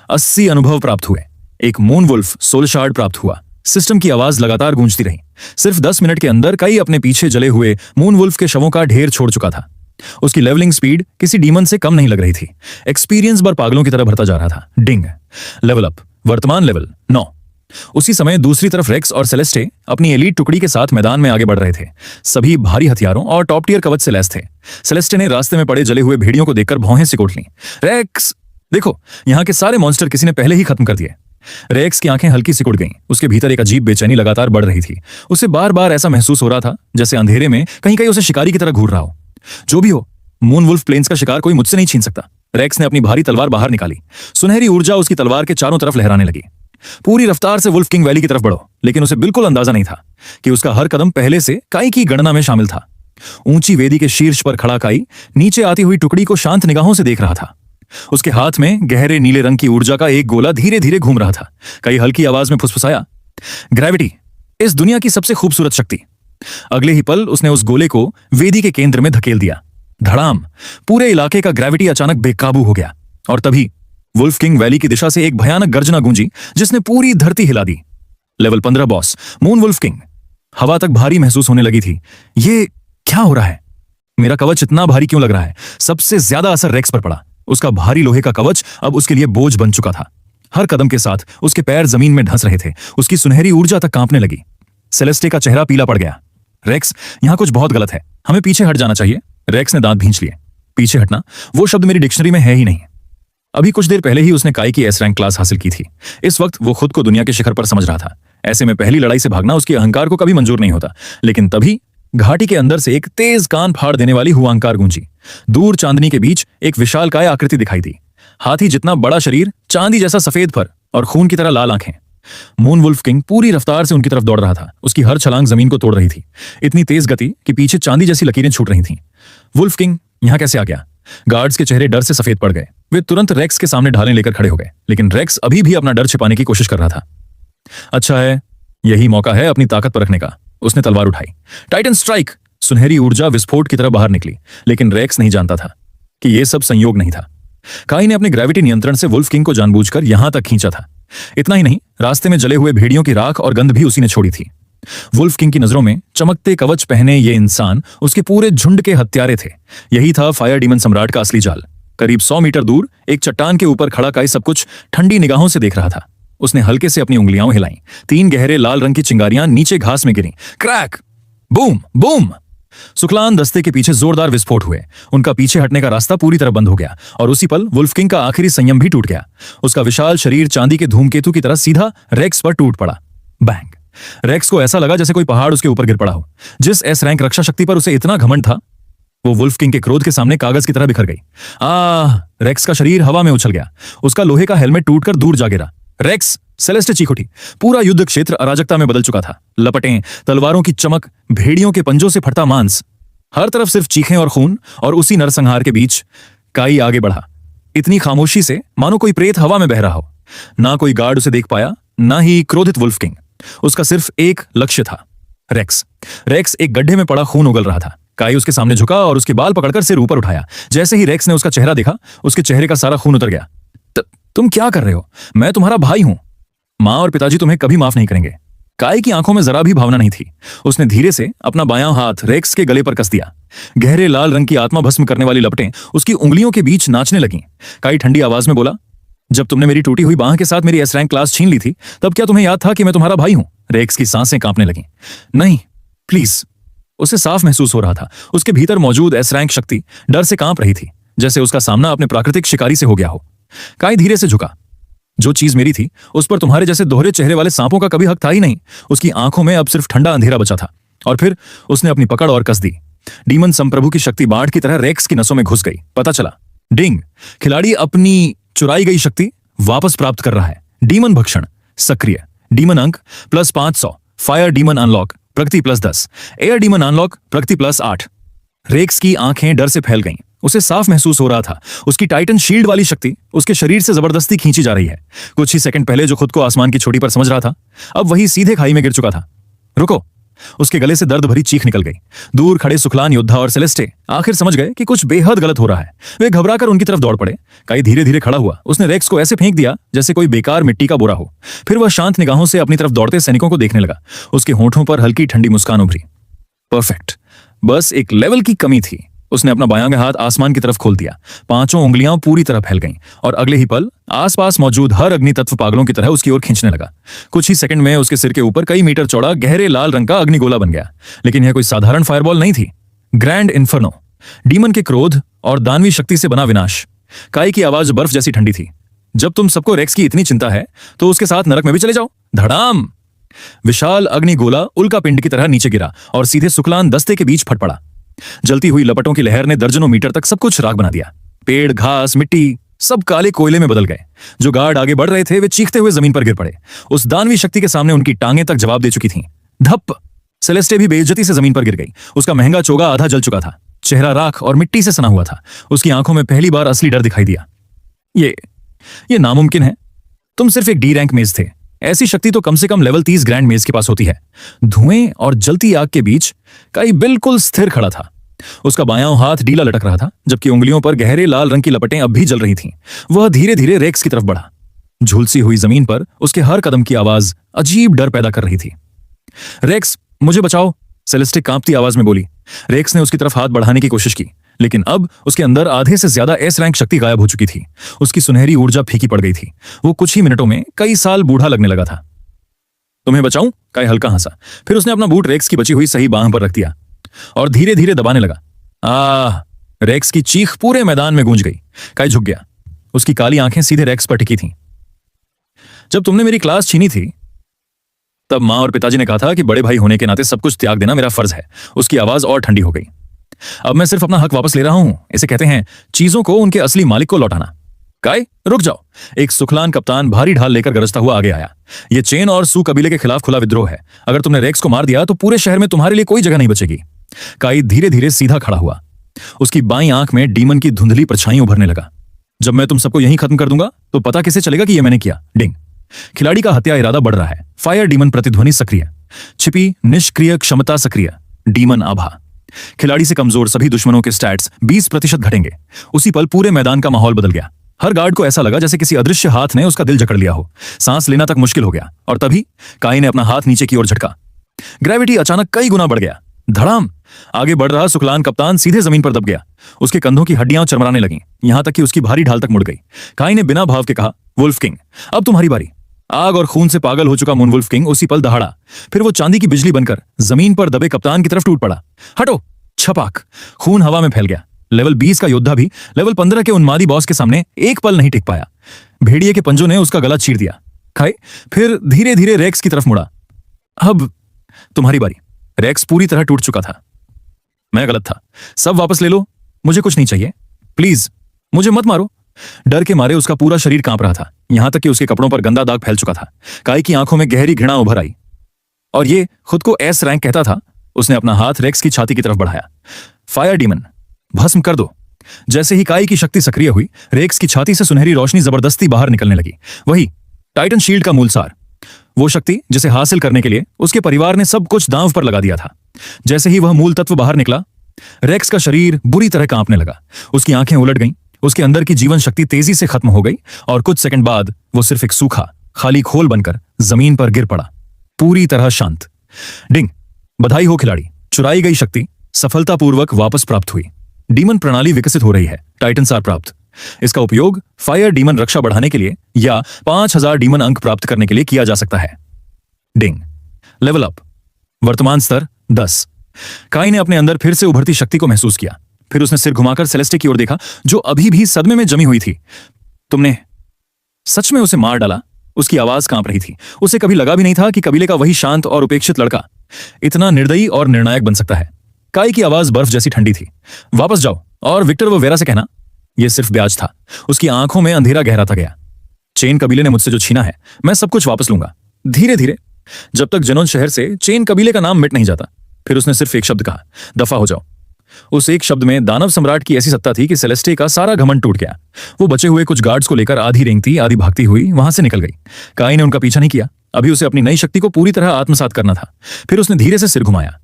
80 अनुभव प्राप्त हुए। एक मून वुल्फ सोल शार्ड प्राप्त हुआ। सिस्टम की आवाज लगातार गूंजती रही। सिर्फ 10 मिनट के अंदर कई अपने पीछे जले हुए मून वुल्फ के शवों का ढेर छोड़ चुका था। उसकी लेवलिंग स्पीड किसी डीमन से कम नहीं लग रही थी। एक्सपीरियंस बार पागलों की तरह भरता जा रहा था। डिंग। Level up. वर्तमान लेवल 9। उसी समय दूसरी तरफ रेक्स और सेलेस्टे अपनी एलीट टुकड़ी के साथ मैदान में आगे बढ़ रहे थे। सभी भारी हथियारों और टॉप टियर कवच से लैस थे। सेलेस्टे ने रास्ते में पड़े जले हुए भेड़ियों को देखकर भौहें सिकोड़ लीं। रेक्स, देखो, यहाँ के सारे मॉन्स्टर किसी ने पहले ही खत्म कर दिए। रेक्स की आंखें हल्की सिकुड़ गईं। उसके भीतर एक अजीब बेचैनी लगातार बढ़ रही थी। उसे बार बार ऐसा महसूस हो रहा था जैसे अंधेरे में कहीं कहीं उसे शिकारी की तरह घूर रहा हो। जो भी हो, मून वुल्फ प्लेन्स का शिकार कोई मुझसे नहीं छीन सकता। रेक्स ने अपनी भारी तलवार बाहर निकाली। सुनहरी ऊर्जा उसकी तलवार के चारों तरफ लहराने लगी। पूरी रफ्तार से वुल्फ किंग वैली की तरफ बढ़ो। लेकिन उसे बिल्कुल अंदाजा नहीं था कि उसका हर कदम पहले से काई की गणना में शामिल था। ऊंची वेदी के शीर्ष पर खड़ा काई नीचे आती हुई टुकड़ी को शांत निगाहों से देख रहा था। उसके हाथ में गहरे नीले रंग की ऊर्जा का एक गोला धीरे धीरे घूम रहा था। कई हल्की आवाज में फुसफुसाया, ग्रेविटी, इस दुनिया की सबसे खूबसूरत शक्ति। अगले ही पल उसने उस गोले को वेदी के केंद्र में धकेल दिया। धड़ाम! पूरे इलाके का ग्रेविटी अचानक बेकाबू हो गया और तभी वुल्फ किंग वैली की दिशा से एक भयानक गर्जना गूंजी जिसने पूरी धरती हिला दी। Level 15 boss moon wolf king. हवा तक भारी महसूस होने लगी थी। ये क्या हो रहा है? मेरा कवच इतना भारी क्यों लग रहा है? सबसे ज्यादा असर रेक्स पर पड़ा। उसका भारी लोहे का कवच अब उसके लिए बोझ बन चुका था। हर कदम के साथ उसके पैर जमीन में धंस रहे थे। उसकी सुनहरी ऊर्जा तक कांपने लगी। सेलेस्टे का चेहरा पीला पड़ गया। रेक्स, यहां कुछ बहुत गलत है। हमें पीछे हट जाना चाहिए। रेक्स ने दांत भींच लिए। पीछे हटना, वो शब्द मेरी डिक्शनरी में है ही नहीं। अभी कुछ देर पहले ही उसने काई की एस रैंक क्लास हासिल की थी। इस वक्त वो खुद को दुनिया के शिखर पर समझ रहा था। ऐसे में पहली लड़ाई से भागना उसके अहंकार को कभी मंजूर नहीं होता। लेकिन तभी घाटी के अंदर से एक तेज कान फाड़ देने वाली हुआंकार गूंजी। दूर चांदनी के बीच एक विशालकाय आकृति दिखाई दी। हाथी जितना बड़ा शरीर, चांदी जैसा सफेद फर और खून की तरह लाल आंखें। मून वुल्फ किंग पूरी रफ्तार से उनकी तरफ दौड़ रहा था। उसकी हर छलांग जमीन को तोड़ रही थी। इतनी तेज गति कि पीछे चांदी जैसी लकीरें छूट रही थीं। वुल्फ किंग यहां कैसे आ गया? गार्ड्स के चेहरे डर से सफेद पड़ गए। वे तुरंत रेक्स के सामने ढालें लेकर खड़े हो गए। लेकिन रेक्स अभी भी अपना डर छिपाने की कोशिश कर रहा था। अच्छा है, यही मौका है अपनी ताकत परखने का। उसने तलवार उठाई। Titan strike! सुनहरी ऊर्जा विस्फोट की तरह बाहर निकली। लेकिन रेक्स नहीं जानता था कि यह सब संयोग नहीं था। काई ने अपने ग्रेविटी नियंत्रण से वुल्फ किंग को जानबूझकर यहां तक खींचा था। इतना ही नहीं, रास्ते में जले हुए भेड़ियों की राख और गंध भी उसी ने छोड़ी थी। वुल्फ किंग की नजरों में चमकते कवच पहने ये इंसान उसके पूरे झुंड के हत्यारे थे। यही था फायर डीमन सम्राट का असली जाल। करीब 100 मीटर दूर एक चट्टान के ऊपर खड़ा काई सब कुछ ठंडी निगाहों से देख रहा था। उसने हल्के से अपनी उंगलियां हिलाईं। 3 गहरे लाल रंग की चिंगारियां नीचे घास में गिरीं। क्रैक! Boom boom! सुकलान दस्ते के पीछे जोरदार विस्फोट हुए। उनका पीछे हटने का रास्ता पूरी तरह बंद हो गया और उसी पल वुल्फ किंग का आखिरी संयम भी टूट गया। उसका विशाल शरीर चांदी के धूमकेतु की तरह सीधा रेक्स पर टूट पड़ा। बैंग! रेक्स को ऐसा लगा जैसे कोई पहाड़ उसके ऊपर गिर पड़ा हो। जिस एस रैंक रक्षा शक्ति पर उसे इतना घमंड था, वो वुल्फ किंग के क्रोध के सामने कागज की तरह बिखर गई। रेक्स का शरीर हवा में उछल गया। उसका लोहे का हेलमेट टूटकर दूर जा गिरा। रेक्स! सेलेस्टे चीख उठी। पूरा युद्ध क्षेत्र अराजकता में बदल चुका था। लपटें, तलवारों की चमक, भेड़ियों के पंजों से फटता मांस, हर तरफ सिर्फ चीखें और खून। और उसी नरसंहार के बीच काई आगे बढ़ा, इतनी खामोशी से मानो कोई प्रेत हवा में बह रहा हो। ना कोई गार्ड उसे देख पाया, ना ही क्रोधित वुल्फ किंग। उसका सिर्फ एक लक्ष्य था, रेक्स। रेक्स एक गड्ढे में पड़ा खून उगल रहा था। काई उसके सामने झुका और उसके बाल पकड़कर सिर ऊपर उठाया। जैसे ही रेक्स ने उसका चेहरा देखा, उसके चेहरे का सारा खून उतर गया। तुम क्या कर रहे हो? मैं तुम्हारा भाई हूं। मां और पिताजी तुम्हें कभी माफ नहीं करेंगे। काई की आंखों में जरा भी भावना नहीं थी। उसने धीरे से अपना बायां हाथ रेक्स के गले पर कस दिया। गहरे लाल रंग की आत्मा भस्म करने वाली लपटें उसकी उंगलियों के बीच नाचने लगीं। काई ठंडी आवाज में बोला, जब तुमने मेरी टूटी हुई बांह के साथ मेरी एस रैंक क्लास छीन ली थी, तब क्या तुम्हें याद था कि मैं तुम्हारा भाई हूं? रेक्स की सांसें कांपने लगीं। नहीं, प्लीज। उसे साफ महसूस हो रहा था, उसके भीतर मौजूद एस रैंक शक्ति डर से कांप रही थी, जैसे उसका सामना अपने प्राकृतिक शिकारी से हो गया हो। काई धीरे से झुका। जो चीज मेरी थी, उस पर तुम्हारे जैसे दोहरे चेहरे वाले सांपों का कभी हक था ही नहीं। उसकी आंखों में अब सिर्फ ठंडा अंधेरा बचा था। और फिर उसने अपनी पकड़ और कस दी। डीमन संप्रभु की शक्ति बाढ़ की तरह रेक्स की नसों में घुस गई। पता चला, डिंग! खिलाड़ी अपनी चुराई गई शक्ति वापस प्राप्त कर रहा है। डीमन भक्षण सक्रिय। डीमन अंक +500। फायर डीमन अनलॉक प्रगति +10। एयर डीमन अनलॉक प्रगति +8। रेक्स की आंखें डर से फैल गईं। उसे साफ महसूस हो रहा था, उसकी टाइटन शील्ड वाली शक्ति उसके शरीर से जबरदस्ती खींची जा रही है। कुछ ही सेकंड पहले जो खुद को आसमान की चोटी पर समझ रहा था, अब वही सीधे खाई में गिर चुका था। रुको! उसके गले से दर्द भरी चीख निकल गई। दूर खड़े सुखलान योद्धा और सेलेस्टे आखिर समझ गए कि कुछ बेहद गलत हो रहा है। वे घबराकर उनकी तरफ दौड़ पड़े। काई धीरे धीरे खड़ा हुआ। उसने रेक्स को ऐसे फेंक दिया जैसे कोई बेकार मिट्टी का बोरा हो। फिर वह शांत निगाहों से अपनी तरफ दौड़ते सैनिकों को देखने लगा। उसके होठों पर हल्की ठंडी मुस्कान उभरी। परफेक्ट! बस एक लेवल की कमी थी। उसने अपना बायां हाथ आसमान की तरफ खोल दिया। 5 उंगलियां पूरी तरह फैल गईं और अगले ही पल आसपास मौजूद हर अग्नि तत्व पागलों की तरह उसकी ओर खींचने लगा। कुछ ही सेकंड में उसके सिर के ऊपर कई मीटर चौड़ा गहरे लाल रंग का अग्निगोला बन गया। लेकिन यह कोई साधारण फायरबॉल नहीं थी। ग्रैंड इन्फर्नो, डीमन के क्रोध और दानवी शक्ति से बना विनाश। काई की आवाज बर्फ जैसी ठंडी थी। जब तुम सबको रेक्स की इतनी चिंता है, तो उसके साथ नरक में भी चले जाओ। धड़ाम! विशाल अग्निगोला उल्का पिंड की तरह नीचे गिरा और सीधे सुकलान दस्ते के बीच फट पड़ा। जलती हुई लपटों की लहर ने दर्जनों मीटर तक सब कुछ राख बना दिया। पेड़, घास, मिट्टी सब काले कोयले में बदल गए। जो गार्ड आगे बढ़ रहे थे, वे चीखते हुए जमीन पर गिर पड़े। उस दानवी शक्ति के सामने उनकी टांगें तक जवाब दे चुकी थीं। धप! सेलेस्टे भी बेइज्जती से जमीन पर गिर गई। उसका महंगा चोगा आधा जल चुका था। चेहरा राख और मिट्टी से सना हुआ था। उसकी आंखों में पहली बार असली डर दिखाई दिया। ये नामुमकिन है। तुम सिर्फ एक डी रैंक मेज थे। ऐसी शक्ति तो कम से कम लेवल 30 ग्रैंड मेज के पास होती है। धुएं और जलती आग के बीच काई बिल्कुल स्थिर खड़ा था। उसका बायां हाथ ढीला लटक रहा था, जबकि उंगलियों पर गहरे लाल रंग की लपटें अब भी जल रही थीं। वह धीरे धीरे रेक्स की तरफ बढ़ा। झुलसी हुई जमीन पर उसके हर कदम की आवाज अजीब डर पैदा कर रही थी। रेक्स, मुझे बचाओ, सेलेस्टे कांपती आवाज में बोली। रेक्स ने उसकी तरफ हाथ बढ़ाने की कोशिश की, लेकिन अब उसके अंदर आधे से ज्यादा एस रैंक शक्ति गायब हो चुकी थी। उसकी सुनहरी ऊर्जा फीकी पड़ गई थी। वो कुछ ही मिनटों में कई साल बूढ़ा लगने लगा था। तुम्हें बचाऊं? काई हल्का हंसा। फिर उसने अपना बूट रेक्स की बची हुई सही बांह पर रख दिया और धीरे धीरे दबाने लगा। रेक्स की चीख पूरे मैदान में गूंज गई। काई झुक गया। उसकी काली आंखें सीधे रेक्स पर टिकी थीं। जब तुमने मेरी क्लास छीनी थी, तब मां और पिताजी ने कहा था कि बड़े भाई होने के नाते सब कुछ त्याग देना मेरा फर्ज है। उसकी आवाज और ठंडी हो गई। अब मैं सिर्फ अपना हक वापस ले रहा हूं। इसे कहते हैं चीजों को उनके असली मालिक को लौटाना। काय, रुक जाओ। एक सुखलान कप्तान भारी ढाल लेकर गरजता हुआ आगे आया। यह चेन और सू कबीले के खिलाफ खुला विद्रोह है। अगर तुमने रेक्स को मार दिया तो पूरे शहर में तुम्हारे लिए कोई जगह नहीं बचेगी। काई धीरे धीरे सीधा खड़ा हुआ। उसकी बाईं आंख में डीमन की धुंधली परछाई उभरने लगा। जब मैं तुम सबको यहीं खत्म कर दूंगा तो पता किसे चलेगा कि यह मैंने किया? डिंग। खिलाड़ी का हत्या इरादा बढ़ रहा है। फायर डीमन प्रतिध्वनि सक्रिय। छिपी निष्क्रिय क्षमता सक्रिय। डीमन आभा। खिलाड़ी से कमजोर सभी दुश्मनों के स्टैट्स 20% घटेंगे। उसी पल पूरे मैदान का माहौल बदल गया। हर गार्ड को ऐसा लगा जैसे किसी अदृश्य हाथ ने उसका दिल जकड़ लिया हो। सांस लेना तक मुश्किल हो गया। और तभी काई ने अपना हाथ नीचे की ओर झटका। ग्रेविटी अचानक कई गुना बढ़ गया। धड़ाम। आगे बढ़ रहा सुखलान कप्तान सीधे जमीन पर दब गया। उसके कंधों की हड्डियां चरमराने लगीं, यहां तक कि उसकी भारी ढाल तक मुड़ गई। काई ने बिना भाव के कहा, वुल्फ किंग, अब तुम्हारी बारी। आग और खून से पागल हो चुका मूनवुल्फ किंग उसी पल दहाड़ा। फिर वो चांदी की बिजली बनकर जमीन पर दबे कप्तान की तरफ टूट पड़ा। हटो! छपाक! खून हवा में फैल गया। लेवल 20 का योद्धा भी लेवल 15 के उन्मादी बॉस के सामने एक पल नहीं टिक पाया। भेड़िए के पंजों ने उसका गला चीर दिया। खाई फिर धीरे धीरे रेक्स की तरफ मुड़ा। अब तुम्हारी बारी। रेक्स पूरी तरह टूट चुका था। मैं गलत था। सब वापस ले लो। मुझे कुछ नहीं चाहिए। प्लीज मुझे मत मारो। डर के मारे उसका पूरा शरीर कांप रहा था, यहां तक कि उसके कपड़ों पर गंदा दाग फैल चुका था। काई की आंखों में गहरी घृणा उभर आई। और ये खुद को एस रैंक कहता था। उसने अपना हाथ रेक्स की छाती की तरफ बढ़ाया। फायर डीमन, भस्म कर दो। जैसे ही काई की शक्ति सक्रिय हुई, रेक्स की छाती से सुनहरी रोशनी जबरदस्ती बाहर निकलने लगी। वही टाइटन शील्ड का मूल सार, वो शक्ति जिसे हासिल करने के लिए उसके परिवार ने सब कुछ दांव पर लगा दिया था। जैसे ही वह मूल तत्व बाहर निकला, रेक्स का शरीर बुरी तरह कांपने लगा। उसकी आंखें उलट गईं। उसके अंदर की जीवन शक्ति तेजी से खत्म हो गई और कुछ सेकंड बाद वो सिर्फ एक सूखा खाली खोल बनकर जमीन पर गिर पड़ा, पूरी तरह शांत। डिंग, बधाई हो खिलाड़ी। चुराई गई शक्ति सफलतापूर्वक वापस प्राप्त हुई। डीमन प्रणाली विकसित हो रही है। टाइटन सार प्राप्त। इसका उपयोग फायर डीमन रक्षा बढ़ाने के लिए या 5000 डीमन अंक प्राप्त करने के लिए किया जा सकता है। डिंग, लेवल अप। वर्तमान स्तर 10। काई ने अपने अंदर फिर से उभरती शक्ति को महसूस किया। फिर उसने सिर घुमाकर सेलेस्टे की ओर देखा, जो अभी भी सदमे में जमी हुई थी। तुमने सच में उसे मार डाला? उसकी आवाज कांप रही थी। उसे कभी लगा भी नहीं था कि कबीले का वही शांत और उपेक्षित लड़का इतना निर्दयी और निर्णायक बन सकता है। काई की आवाज बर्फ जैसी ठंडी थी। वापस जाओ और विक्टर व वेरा से कहना यह सिर्फ ब्याज था। उसकी आंखों में अंधेरा गहराता गया। चेन कबीले ने मुझसे जो छीना है, मैं सब कुछ वापस लूंगा, धीरे धीरे, जब तक जनोन शहर से चेन कबीले का नाम मिट नहीं जाता। फिर उसने सिर्फ एक शब्द कहा, दफा हो जाओ। उस एक शब्द में दानव सम्राट की ऐसी सत्ता थी कि सेलेस्टे का सारा घमंड टूट गया। वो बचे हुए कुछ गार्ड्स को लेकर आधी रेंगती आधी भागती हुई वहां से निकल गई। काई ने उनका पीछा नहीं किया। अभी उसे अपनी नई शक्ति को पूरी तरह आत्मसात करना था। फिर उसने धीरे से सिर घुमाया।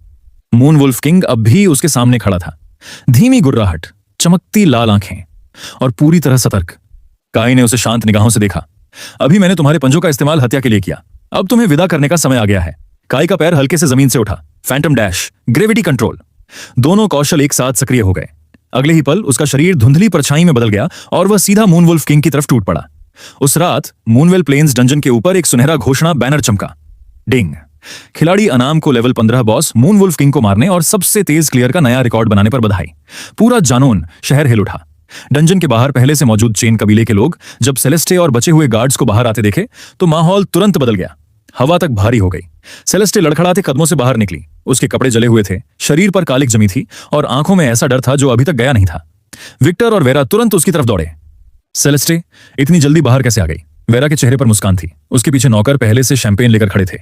मूनवुल्फ किंग अब भी उसके सामने खड़ा था। धीमी गुर्राहट, चमकती लाल आंखें और पूरी तरह सतर्क। काई ने उसे शांत निगाहों से देखा। अभी मैंने तुम्हारे पंजों का इस्तेमाल हत्या के लिए किया। अब तुम्हें विदा करने का समय आ गया है। काई का पैर हल्के से जमीन से उठा। फैंटम डैश, ग्रेविटी कंट्रोल, दोनों कौशल एक साथ सक्रिय हो गए। अगले ही पल उसका शरीर धुंधली परछाई में बदल गया और वह सीधा मूनवुल्फ किंग की तरफ टूट पड़ा। उस रात मूनवेल प्लेन्स डंजन के ऊपर एक सुनहरा घोषणा बैनर चमका। डिंग, खिलाड़ी अनाम को लेवल 15 बॉस मूनवुल्फ किंग को मारने और सबसे तेज क्लियर का नया रिकॉर्ड बनाने पर बधाई। पूरा जानोन शहर हिल उठा। डंजन के बाहर पहले से मौजूद चेन कबीले के लोग जब सेलेस्टे और बचे हुए गार्ड्स को बाहर आते देखे तो माहौल तुरंत बदल गया। हवा तक भारी हो गई। सेलेस्टे लड़खड़ाते कदमों से बाहर निकली। उसके कपड़े जले हुए थे, शरीर पर कालिक जमी थी और आंखों में ऐसा डर था जो अभी तक गया नहीं था। विक्टर और वेरा तुरंत उसकी तरफ दौड़े। सेलेस्टे इतनी जल्दी बाहर कैसे आ गई? वेरा के चेहरे पर मुस्कान थी। उसके पीछे नौकर पहले से शैंपेन लेकर खड़े थे।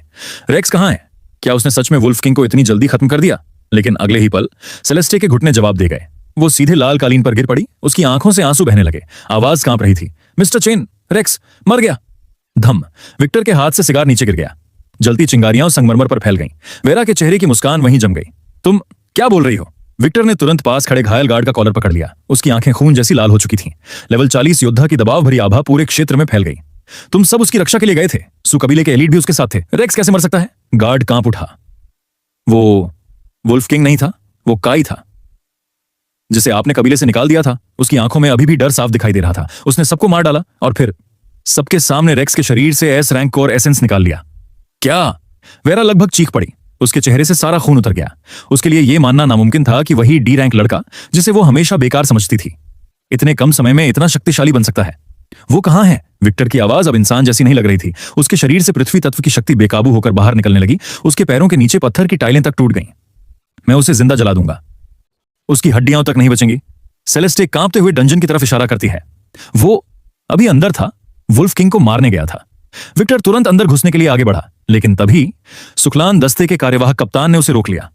रेक्स कहां है? क्या उसने सच में वुल्फ किंग को इतनी जल्दी खत्म कर दिया? लेकिन अगले ही पल सेलेस्टे के घुटने जवाब दे गए। वो सीधे लाल कालीन पर गिर पड़ी। उसकी आंखों से आंसू बहने लगे। आवाज कांप रही थी। मिस्टर चेन, रेक्स मर गया। धम। विक्टर के हाथ से सिगार नीचे गिर गया। जलती चिंगारियां संगमरमर पर फैल गईं। वेरा के चेहरे की मुस्कान वहीं जम गई। तुम क्या बोल रही हो? विक्टर ने तुरंत पास खड़े घायल गार्ड का कॉलर पकड़ लिया। उसकी आंखें खून जैसी लाल हो चुकी थीं। लेवल 40 योद्धा की दबाव भरी आभा पूरे क्षेत्र में फैल गई। तुम सब उसकी रक्षा के लिए गए थे। सू कबीले के एलीट भी उसके साथ थे। रेक्स कैसे मर सकता है? गार्ड कांप उठा। वो वुल्फ किंग नहीं था, वो काई था, जिसे आपने कबीले से निकाल दिया था। उसकी आंखों में अभी भी डर साफ दिखाई दे रहा था। उसने सबको मार डाला और फिर सबके सामने रेक्स के शरीर से एस रैंक कोर एसेंस निकाल लिया। क्या? वेरा लगभग चीख पड़ी। उसके चेहरे से सारा खून उतर गया। उसके लिए यह मानना नामुमकिन था कि वही डी रैंक लड़का, जिसे वो हमेशा बेकार समझती थी, इतने कम समय में इतना शक्तिशाली बन सकता है। वो कहां है? विक्टर की आवाज अब इंसान जैसी नहीं लग रही थी। उसके शरीर से पृथ्वी तत्व की शक्ति बेकाबू होकर बाहर निकलने लगी। उसके पैरों के नीचे पत्थर की टाइलें तक टूट गईं। मैं उसे जिंदा जला दूंगा, उसकी हड्डियां तक नहीं बचेंगी। सेलेस्टे कांपते हुए डंजन की तरफ इशारा करती है। वो अभी अंदर था, वुल्फ किंग को मारने गया था। विक्टर तुरंत अंदर घुसने के लिए आगे बढ़ा, लेकिन तभी सुखलान दस्ते के कार्यवाहक कप्तान ने उसे रोक लिया।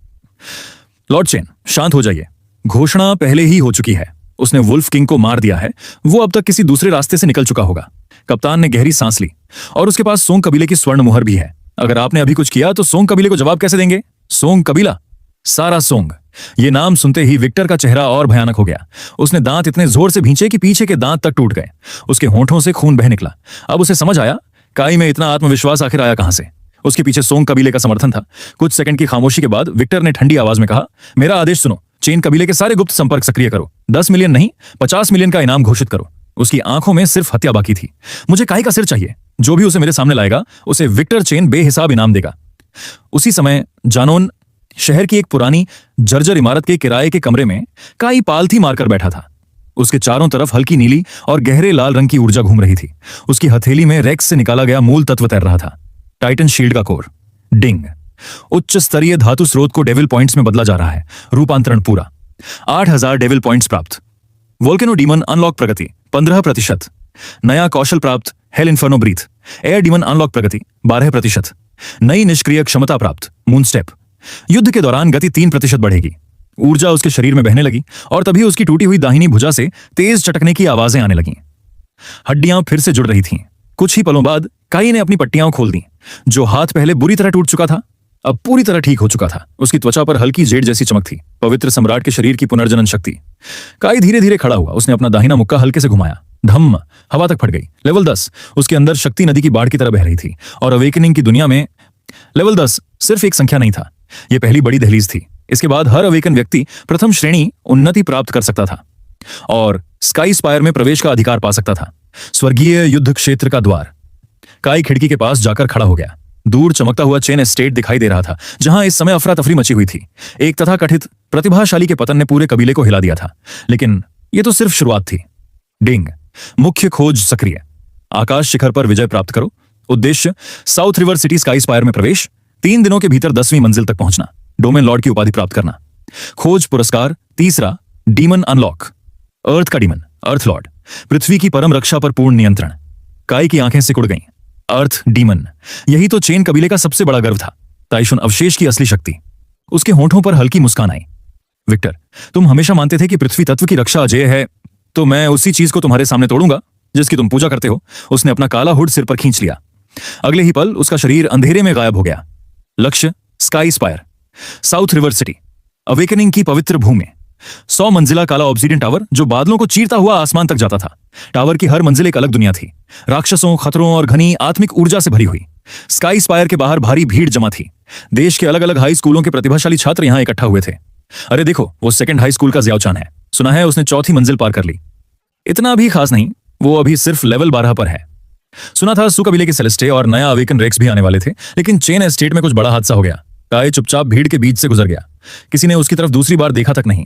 लॉर्ड चेन, शांत हो जाइए। घोषणा पहले ही हो चुकी है। उसने वुल्फ किंग को मार दिया है। वो अब तक किसी दूसरे रास्ते से निकल चुका होगा। कप्तान ने गहरी सांस ली। और उसके पास सोंग कबीले की स्वर्ण मुहर भी है। अगर आपने अभी कुछ किया तो सोंग कबीले को जवाब कैसे देंगे? सोंग कबीला, सारा सोंग। ये नाम सुनते ही विक्टर का चेहरा और भयानक हो गया। उसने दांत इतने जोर से भींचे कि पीछे के दांत तक टूट गए। उसके होंठों से खून बह निकला। अब उसे समझ आया, काई में इतना आत्मविश्वास आखिर आया कहां से। उसके पीछे सोंग कबीले का समर्थन था। कुछ सेकंड की खामोशी के बाद विक्टर ने ठंडी आवाज में कहा, मेरा आदेश सुनो। चेन कबीले के सारे गुप्त संपर्क सक्रिय करो। 10 मिलियन नहीं, 50 मिलियन का इनाम घोषित करो। उसकी आंखों में सिर्फ हत्या बाकी थी। मुझे काई का सिर चाहिए। जो भी उसे मेरे सामने लाएगा, उसे विक्टर चेन बेहिसाब इनाम देगा। उसी समय जानोन शहर की एक पुरानी जर्जर इमारत के किराए के कमरे में काई पालथी मारकर बैठा था। उसके चारों तरफ हल्की नीली और गहरे लाल रंग की ऊर्जा घूम रही थी। उसकी हथेली में रेक्स से निकाला गया मूल तत्व तैर रहा था, टाइटन शील्ड का कोर। डिंग। उच्च स्तरीय धातु स्रोत को डेविल पॉइंट्स में बदला जा रहा है। रूपांतरण पूरा। 8000 डेविल पॉइंट्स प्राप्त। वोल्केनो डीमन अनलॉक प्रगति 15%। नया कौशल प्राप्त, hell inferno breath. Air demon unlock प्रगति 12%। नई निष्क्रिय क्षमता प्राप्त, मून स्टेप। युद्ध के दौरान गति 3% बढ़ेगी। ऊर्जा उसके शरीर में बहने लगी और तभी उसकी टूटी हुई दाहिनी भुजा से तेज चटकने की आवाजें आने लगीं। हड्डियां फिर से जुड़ रही थीं। कुछ ही पलों बाद काई ने अपनी पट्टियां खोल दी। जो हाथ पहले बुरी तरह टूट चुका था, अब पूरी तरह ठीक हो चुका था। उसकी त्वचा पर हल्की जेड जैसी चमक थी। पवित्र सम्राट के शरीर की पुनर्जनन शक्ति। काई धीरे धीरे खड़ा हुआ। उसने अपना दाहिना मुक्का हल्के से घुमाया। धम्म। हवा तक फट गई। लेवल 10। उसके अंदर शक्ति नदी की बाढ़ की तरह बह रही थी। और अवेकनिंग की दुनिया में लेवल 10 सिर्फ एक संख्या नहीं था, यह पहली बड़ी दहलीज थी। इसके बाद हर अवेकन व्यक्ति प्रथम श्रेणी उन्नति प्राप्त कर सकता था और स्काई स्पायर में प्रवेश का अधिकार पा सकता था। स्वर्गीय युद्ध क्षेत्र का द्वार। काई खिड़की के पास जाकर खड़ा हो गया। दूर चमकता हुआ चेन एस्टेट दिखाई दे रहा था, जहां इस समय अफरा तफरी मची हुई थी। एक तथाकथित प्रतिभाशाली के पतन ने पूरे कबीले को हिला दिया था, लेकिन यह तो सिर्फ शुरुआत थी। डिंग। मुख्य खोज सक्रिय। आकाश शिखर पर विजय प्राप्त करो। उद्देश्य, south river city sky spire में प्रवेश। 3 दिनों के भीतर 10वीं मंजिल तक पहुंचना। डोमेन लॉर्ड की उपाधि प्राप्त करना। खोज पुरस्कार तीसरा, डीमन अनलॉक। अर्थ का डीमन, अर्थ लॉर्ड। पृथ्वी की परम रक्षा पर पूर्ण नियंत्रण। काई की आंखें सिकुड़ गईं। अर्थ डीमन, यही तो चेन कबीले का सबसे बड़ा गर्व था। ताइशुन अवशेष की असली शक्ति। उसके होंठों पर हल्की मुस्कान आई। विक्टर, तुम हमेशा मानते थे कि पृथ्वी तत्व की रक्षा अजेय है, तो मैं उसी चीज को तुम्हारे सामने तोड़ूंगा जिसकी तुम पूजा करते हो। उसने अपना काला हुड सिर पर खींच लिया। अगले ही पल उसका शरीर अंधेरे में गायब हो गया। लक्ष्य, sky spire, south river city, awakening की पवित्र भूमि। 100 मंजिला काला ऑब्सीडियन टावर जो बादलों को चीरता हुआ आसमान तक जाता था। टावर की हर मंजिल एक अलग दुनिया थी, राक्षसों, खतरों और घनी आत्मिक ऊर्जा से भरी हुई। स्काई स्पायर के बाहर भारी भीड़ जमा थी। देश के अलग अलग हाई स्कूलों के प्रतिभाशाली छात्र यहां इकट्ठा हुए थे। अरे देखो, वो सेकंड हाई स्कूल का जियाओचान है। सुना है उसने 4थी मंजिल पार कर ली। इतना भी खास नहीं, वो अभी सिर्फ लेवल 12 पर है। सुना था सू कबीले के सेलेस्टे और नया अवेकन रेक्स भी आने वाले थे, लेकिन चेन एस्टेट में कुछ बड़ा हादसा हो गया। काई चुपचाप भीड़ के बीच से गुजर गया। किसी ने उसकी तरफ दूसरी बार देखा तक नहीं।